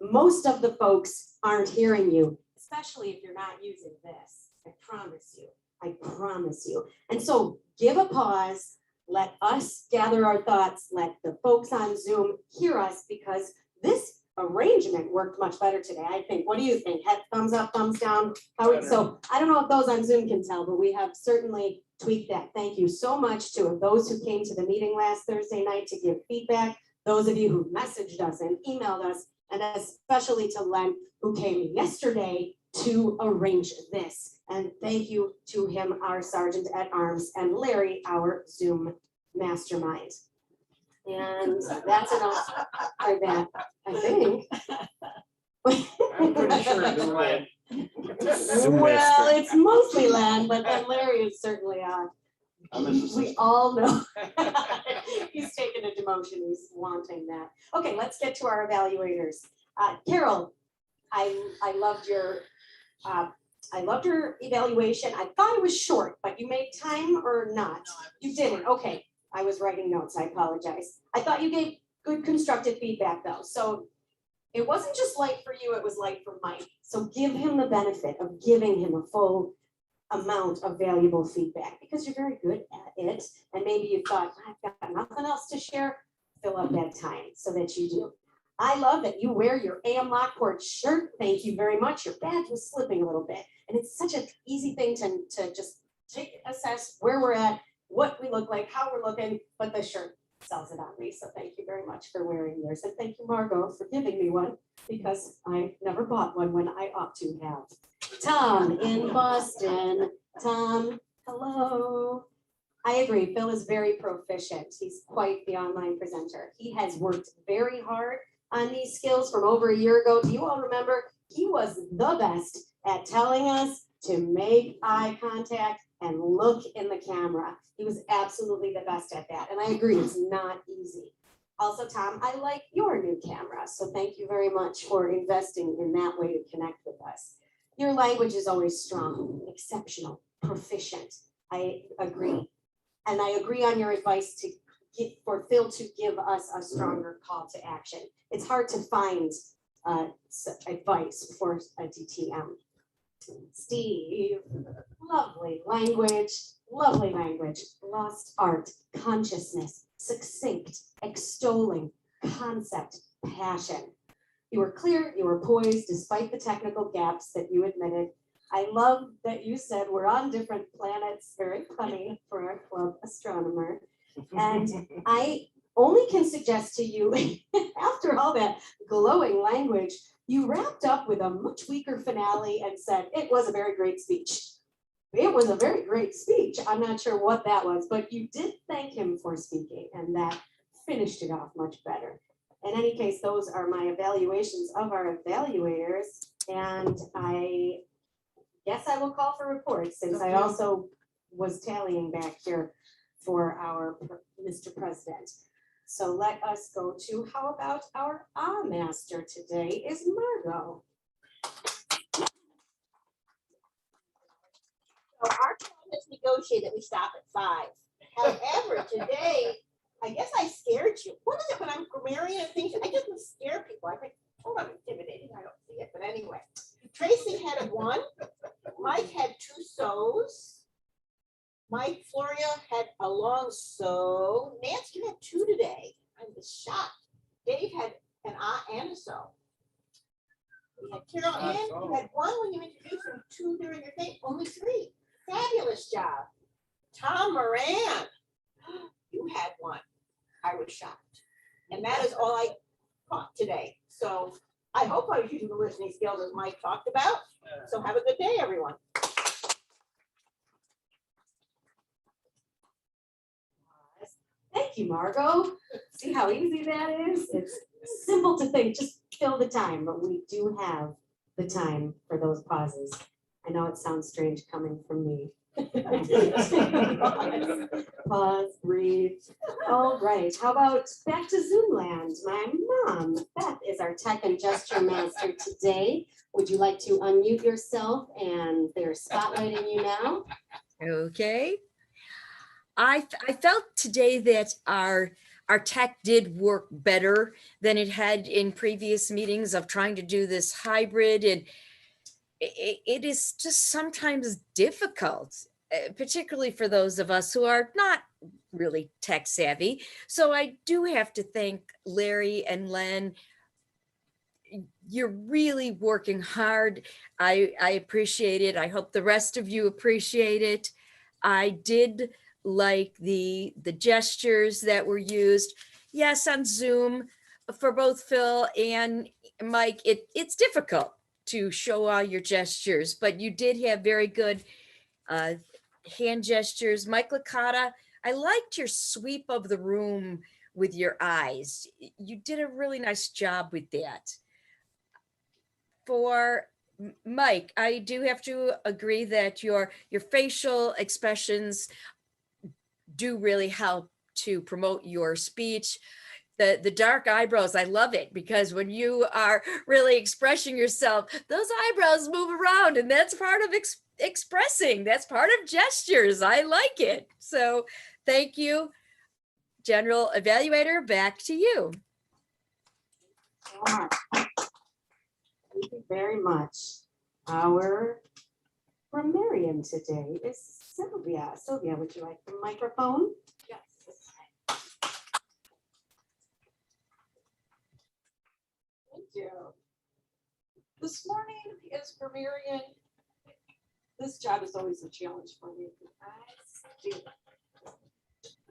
most of the folks aren't hearing you, especially if you're not using this. I promise you. I promise you. And so give a pause. Let us gather our thoughts. Let the folks on Zoom hear us, because this arrangement worked much better today, I think. What do you think? Head, thumbs up, thumbs down? So I don't know if those on Zoom can tell, but we have certainly tweaked that. Thank you so much to those who came to the meeting last Thursday night to give feedback, those of you who messaged us and emailed us, and especially to Len, who came yesterday to arrange this. And thank you to him, our Sergeant at Arms, and Larry, our Zoom mastermind. And that's enough for that, I think. I'm pretty sure it's Len. Well, it's mostly Len, but then Larry is certainly on. We all know. He's taken a demotion, he's wanting that. Okay, let's get to our evaluators. Carol, I loved your evaluation. I thought it was short, but you made time or not? You didn't, okay. I was writing notes, I apologize. I thought you gave good constructive feedback though. So it wasn't just light for you, it was light for Mike. So give him the benefit of giving him a full amount of valuable feedback, because you're very good at it. And maybe you thought, I've got nothing else to share, fill up that time so that you do. I love that you wear your AM Lockport shirt. Thank you very much. Your badge was slipping a little bit. And it's such an easy thing to just assess where we're at, what we look like, how we're looking, but the shirt sells it on me. So thank you very much for wearing yours. And thank you, Margot, for giving me one, because I never bought one when I ought to have. Tom in Boston. Tom, hello. I agree. Phil is very proficient. He's quite the online presenter. He has worked very hard on these skills from over a year ago. Do you all remember? He was the best at telling us to make eye contact and look in the camera. He was absolutely the best at that. And I agree, it's not easy. Also, Tom, I like your new camera. So thank you very much for investing in that way to connect with us. Your language is always strong, exceptional, proficient. I agree. And I agree on your advice to for Phil to give us a stronger call to action. It's hard to find advice for a DTM. Steve, lovely language, lost art, consciousness, succinct, extolling, concept, passion. You were clear, you were poised despite the technical gaps that you admitted. I love that you said we're on different planets, very funny for our club astronomer. And I only can suggest to you, after all that glowing language, you wrapped up with a much weaker finale and said, it was a very great speech. It was a very great speech. I'm not sure what that was, but you did thank him for speaking, and that finished it off much better. In any case, those are my evaluations of our evaluators, and I guess I will call for reports, since I also was tallying back here for our Mr. President. So let us go to, how about our master today is Margot. So our plan is negotiated that we stop at 5. However, today, I guess I scared you. What is it when I'm grammarian and things? I just scare people. I think, oh, I'm intimidating. I don't see it. But anyway, Tracy had a 1. Mike had 2 so's. Mike Floria had along, so Nancy, you had 2 today. I was shocked. Dave had an and a so. We had Carol Ann, you had 1 when you introduced, and 2 during your thing, only 3. Fabulous job. Tom Moran, you had 1. I was shocked. And that is all I caught today. So I hope I was using the listening skills as Mike talked about. So have a good day, everyone. Thank you, Margot. See how easy that is? It's simple to think, just fill the time, but we do have the time for those pauses. I know it sounds strange coming from me. Pause, breathe. All right, how about back to Zoom land? My mom, Beth, is our tech and gesture master today. Would you like to unmute yourself and they're spotlighting you now? Okay. I felt today that our tech did work better than it had in previous meetings of trying to do this hybrid, and it is just sometimes difficult, particularly for those of us who are not really tech savvy. So I do have to thank Larry and Len. You're really working hard. I appreciate it. I hope the rest of you appreciate it. I did like the gestures that were used. Yes, on Zoom for both Phil and Mike, it's difficult to show all your gestures, but you did have very good hand gestures. Mike Licata, I liked your sweep of the room with your eyes. You did a really nice job with that. For Mike, I do have to agree that your facial expressions do really help to promote your speech. The dark eyebrows, I love it, because when you are really expressing yourself, those eyebrows move around, and that's part of expressing. That's part of gestures. I like it. So thank you, General Evaluator. Back to you. Thank you very much. Our grammarian today is Sylvia. Sylvia, would you like the microphone? Yes. Thank you. This morning is grammarian. This job is always a challenge for me.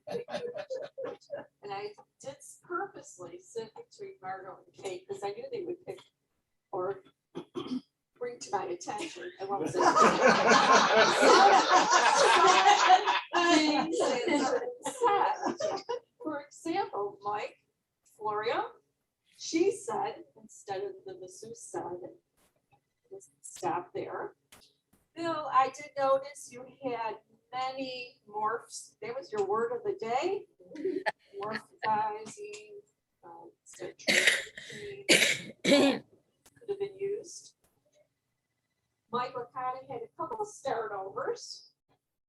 And I did purposely sit between Margot and Kate because I knew they would pick or bring to my attention. I won't say. For example, Mike, Floria, she said, instead of the masseuse said, stop there. Bill, I did notice you had many morphs. That was your word of the day. Morphizing, could have been used. Mike Licata had a couple start overs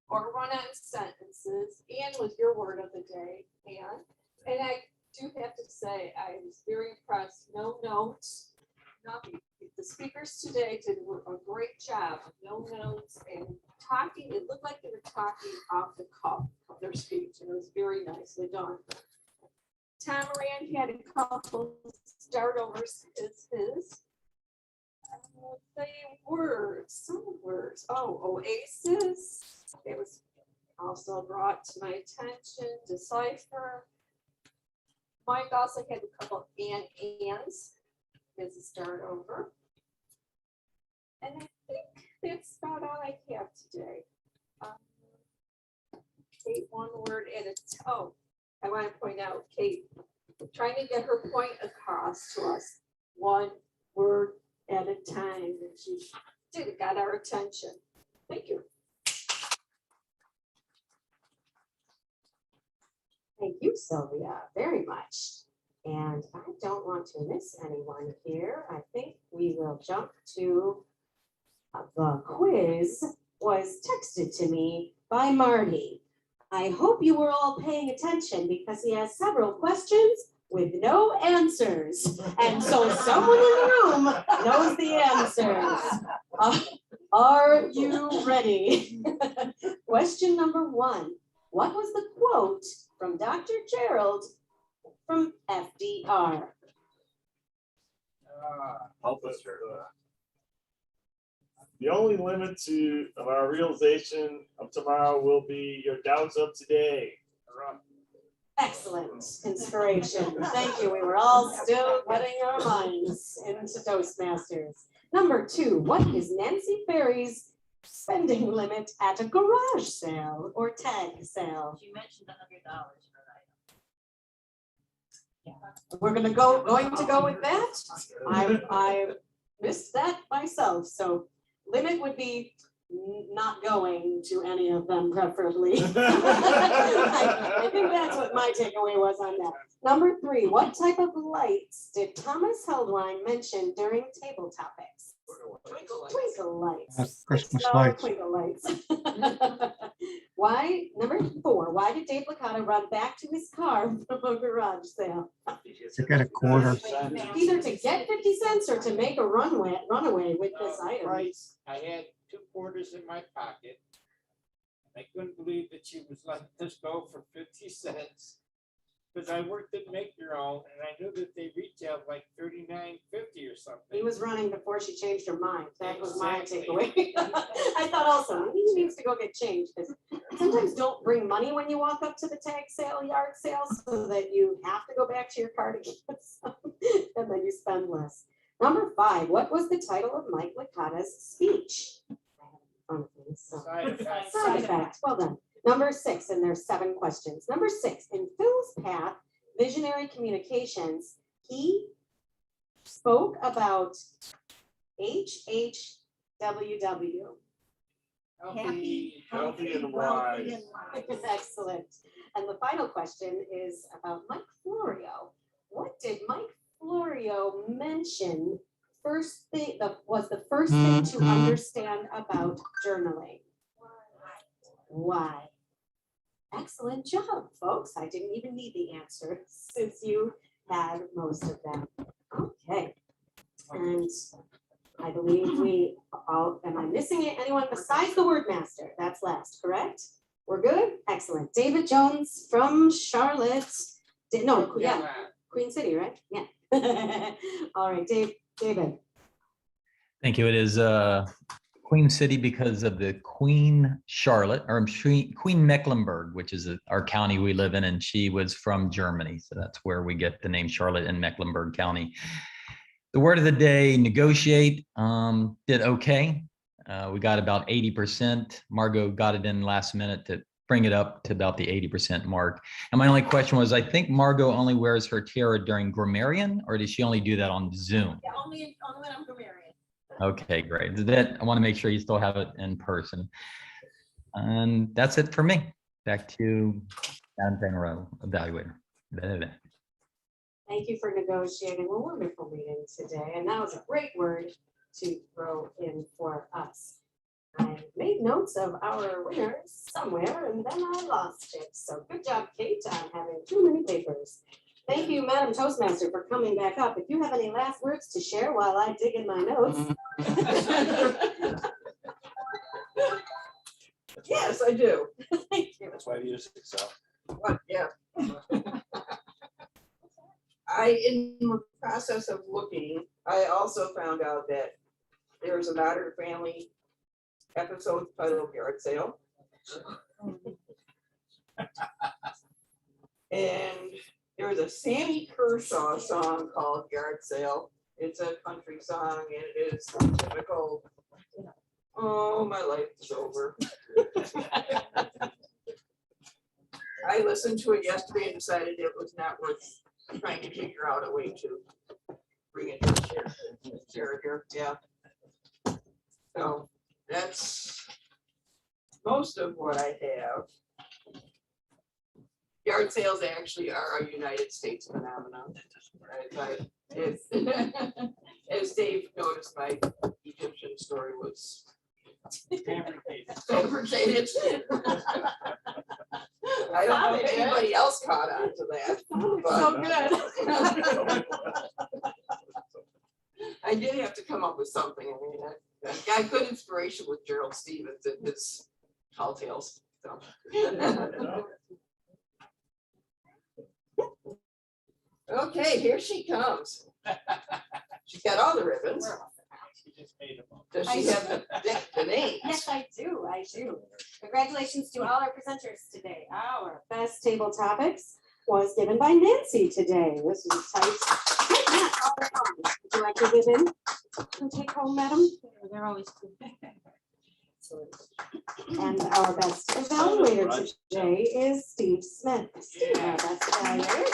or run-on sentences, and was your word of the day, and I do have to say I was very impressed. No notes, nothing. The speakers today did a great job. No notes and talking. It looked like they were talking off the cuff of their speech, and it was very nicely done. Tom Moran had a couple start overs. The words, some words. Oh, oasis. It was also brought to my attention. Decipher. Mike also had a couple ands as a start over. And I think that's about all I have today. Kate, one word at a time. I want to point out, Kate, trying to get her point across to us, one word at a time, and she did it, got our attention. Thank you. Thank you, Sylvia, very much. And I don't want to miss anyone here. I think we will jump to the quiz was texted to me by Marty. I hope you were all paying attention because he has several questions with no answers. And so someone in the room knows the answers. Are you ready? Question number 1. What was the quote from Dr. Gerald from FDR? Help us. The only limit of our realization of tomorrow will be your doubts of today. Excellent inspiration. Thank you. We were all still getting our minds into Toastmasters. Number 2, what is Nancy Ferry's spending limit at a garage sale or tag sale? You mentioned $100 for We're going to go with that. I missed that myself. So limit would be not going to any of them preferably. I think that's what my takeaway was on that. Number 3, what type of lights did Thomas Heldwine mention during table topics? Twinkle lights. Christmas $6 lights. Twinkle lights. Why? Number 4, why did Dave Licata run back to his car from a garage sale? To get a quarter. Either to get 50 cents or to make a runaway with this item. Right, I had 2 quarters in my pocket. I couldn't believe that she was letting this go for 50 cents. Because I worked at Make Your Own and I knew that they retailed like $39.50 or something. He was running before she changed her mind. That was my Exactly. takeaway. I thought also, he needs to go get changed. Because sometimes don't bring money when you walk up to the tag sale, yard sale, so that you have to go back to your car to get some, and then you spend less. Number 5, what was the title of Mike Licata's speech? Side effect. Side effect, well done. Number 6, and there's 7 questions. Number 6, in Phil's path, visionary communications, he spoke about HHWW. Healthy, healthy and wise. Excellent. And the final question is about Mike Florio. What did Mike Florio mention was the first thing to understand about journaling? Why? Excellent job, folks. I didn't even need the answer since you had most of them. Okay. And I believe we all, am I missing anyone besides the word master? That's last, correct? We're good? Excellent. David Jones from Charlotte. No, yeah, Queen City, right? Yeah. All right, David. Thank you. It is Queen City because of the Queen Charlotte, or Queen Mecklenburg, which is our county we live in, and she was from Germany. So that's where we get the name Charlotte in Mecklenburg County. The word of the day, negotiate, did okay. We got about 80%. Margot got it in last minute to bring it up to about the 80% mark. And my only question was, I think Margot only wears her tiara during grammarian, or does she only do that on Zoom? Yeah, only when I'm grammarian. Okay, great. That, I want to make sure you still have it in person. And that's it for me. Back to Madam General Evaluator. Thank you for negotiating a wonderful meeting today. And that was a great word to throw in for us. I made notes of our winners somewhere and then I lost it. So good job, Kate, on having too many papers. Thank you, Madam Toastmaster, for coming back up. If you have any last words to share while I dig in my notes. Yes, I do. Thank you. That's why you use Excel. What, yeah. In the process of looking, I also found out that there's a Modern Family episode titled Yard Sale. And there was a Sammy Kershaw song called Yard Sale. It's a country song and it is typical, oh, my life is over. I listened to it yesterday and decided it was not worth trying to figure out a way to bring it to share here, yeah. So that's most of what I have. Yard sales actually are a United States phenomenon. Right? As Dave noticed, my Egyptian story was fabricated. I don't know if anybody else caught on to that. So good. I did have to come up with something. I mean, I got good inspiration with Gerald Stevens and his tall tales. Okay, here she comes. She's got all the ribbons. Does she have the names? Yes, I do. Congratulations to all our presenters today. Our best table topics was given by Nancy today. This was tight. Would you like to give in and take home, madam? They're always cool. And our best evaluator today is Steve Smith. Steve, our best evaluator.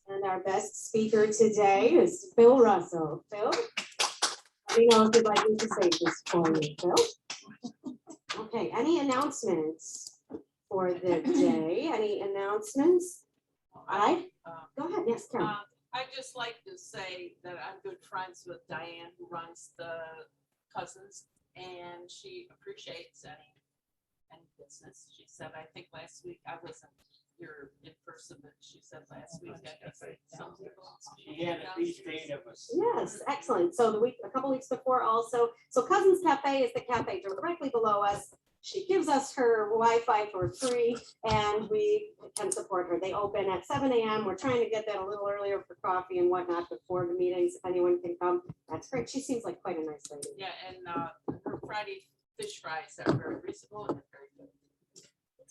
And our best speaker today is Phil Russell. Phil, let me know if you'd like me to say this for you, Phil. Okay, any announcements for the day? Any announcements? Aye. Go ahead, yes, Karen. I'd just like to say that I'm good friends with Diane, who runs the Cousins, and she appreciates any business. She said, I think last week, I wasn't here in person, but she said last week, I guess some people. She had at least 8 of us. Yes, excellent. So a couple weeks before also, so Cousins Cafe is the cafe directly below us. She gives us her Wi-Fi for free and we can support her. They open at 7 a.m. We're trying to get that a little earlier for coffee and whatnot before the meetings. If anyone can come, that's great. She seems like quite a nice lady. Yeah, and her Friday fish fries are very reasonable and very good.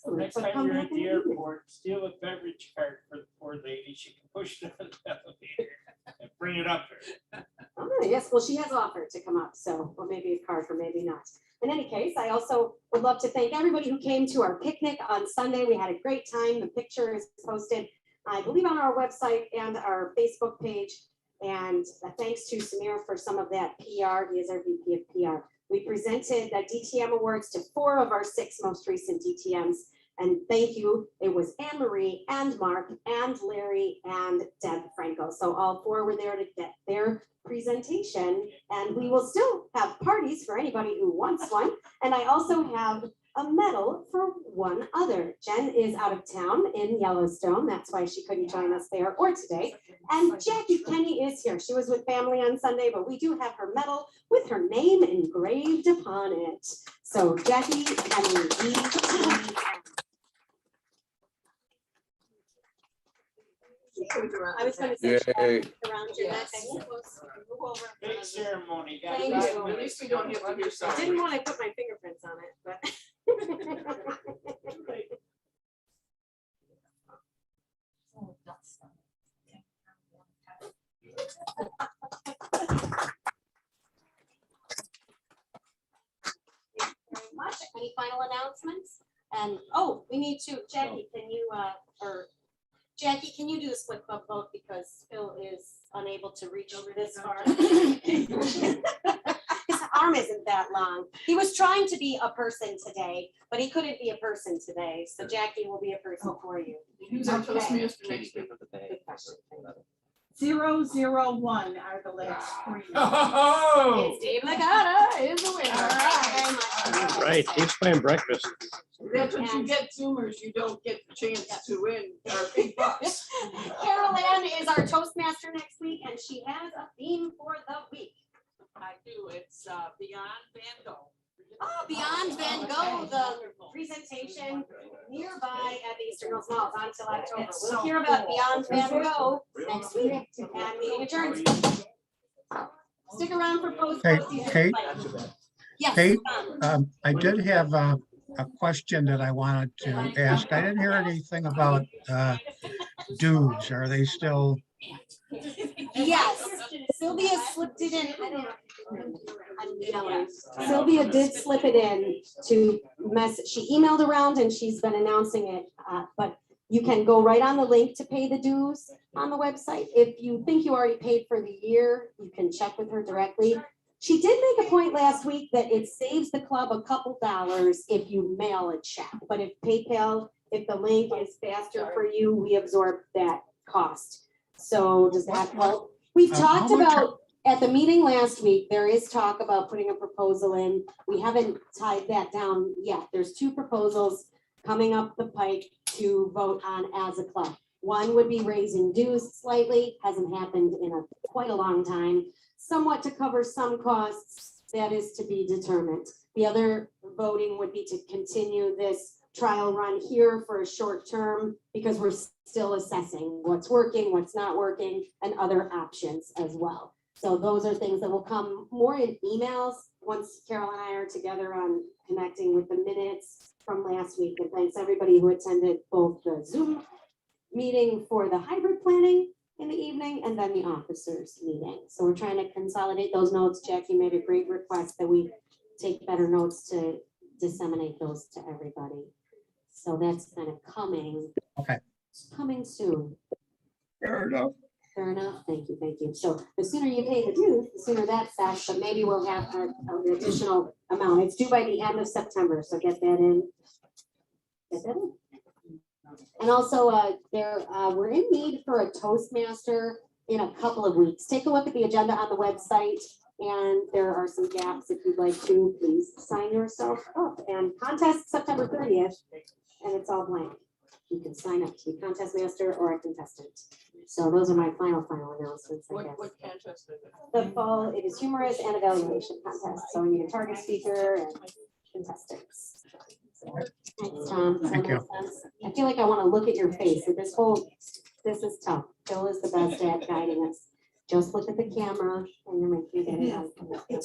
Next time you're at the airport, steal a beverage cart for the poor lady. She can push it on the elevator and bring it up here. Oh, yes, well, she has offered to come up, so, or maybe a card or maybe not. In any case, I also would love to thank everybody who came to our picnic on Sunday. We had a great time. The picture is posted, I believe, on our website and our Facebook page. And thanks to Samir for some of that PR. He is our VP of PR. We presented the DTM awards to 4 of our 6 most recent DTMs. And thank you. It was Anne Marie and Mark and Larry and Deb Franco. So all 4 were there to get their presentation. And we will still have parties for anybody who wants one. And I also have a medal for one other. Jen is out of town in Yellowstone. That's why she couldn't join us there or today. And Jackie Kenny is here. She was with family on Sunday, but we do have her medal with her name engraved upon it. So Jackie Kenny, DTM. I was going to say around your neck. Big ceremony. Got Thank it. you. At least we don't have to hear I sorry. didn't want to put my fingerprints on it, but. Very much. Any final announcements? And oh, we need to, Jackie, can you Jackie, can you do the split club vote because Phil is unable to reach over this far? His arm isn't that long. He was trying to be a person today, but he couldn't be a person today. So Jackie will be a person for you. Who's our Toastmaster next week? Good question. 001 are the last 3. Oh! And Steve Nagata is the winner. Thank you very much. Right, he's playing breakfast. That's what you get, Zoomers. You don't get the chance to win our big bucks. Carol Ann is our Toastmaster next week, and she has a theme for the week. I do. It's Beyond Van Gogh. Oh, Beyond Van Gogh, the presentation nearby at the Eastern Hills Mall is on until October. We'll hear about Beyond Van Gogh next week, and meeting adjourned. Stick around for post. Kate? Yes. Kate, I did have a question that I wanted to ask. I didn't hear anything about dues. Are they still? Yes, Sylvia slipped it in. I don't know. I'm yelling. Sylvia did slip it in to message. She emailed around and she's been announcing it, but you can go right on the link to pay the dues on the website. If you think you already paid for the year, you can check with her directly. She did make a point last week that it saves the club a couple dollars if you mail a check, but if PayPal, if the link is faster for you, we absorb that cost. So does that help? We've talked about, at the meeting last week, there is talk about putting a proposal in. We haven't tied that down yet. There's 2 proposals coming up the pike to vote on as a club. One would be raising dues slightly, hasn't happened in quite a long time, somewhat to cover some costs, that is to be determined. The other voting would be to continue this trial run here for a short term because we're still assessing what's working, what's not working, and other options as well. So those are things that will come more in emails once Carol and I are together on connecting with the minutes from last week. And thanks everybody who attended both the Zoom meeting for the hybrid planning in the evening and then the officers meeting. So we're trying to consolidate those notes. Jackie made a great request that we take better notes to disseminate those to everybody. So that's kind of coming. Okay. It's coming soon. Fair enough. Fair enough. Thank you. Thank you. So the sooner you pay the dues, the sooner that's set, but maybe we'll have an additional amount. It's due by the end of September. So get that in. Get that in. And also we're in need for a Toastmaster in a couple of weeks. Take a look at the agenda on the website. And there are some gaps. If you'd like to, please sign yourself up. And contest September 30th, and it's all blank. You can sign up to be contest master or a contestant. So those are my final announcements. I guess. What contest is it? The fall, it is humorous and evaluation contest. So you can target speaker and contestants. Thanks, Tom. Does that Thank make you. sense? I feel like I want to look at your face. This is tough. Phil is the best at guiding us. Just look at the camera and you're making it.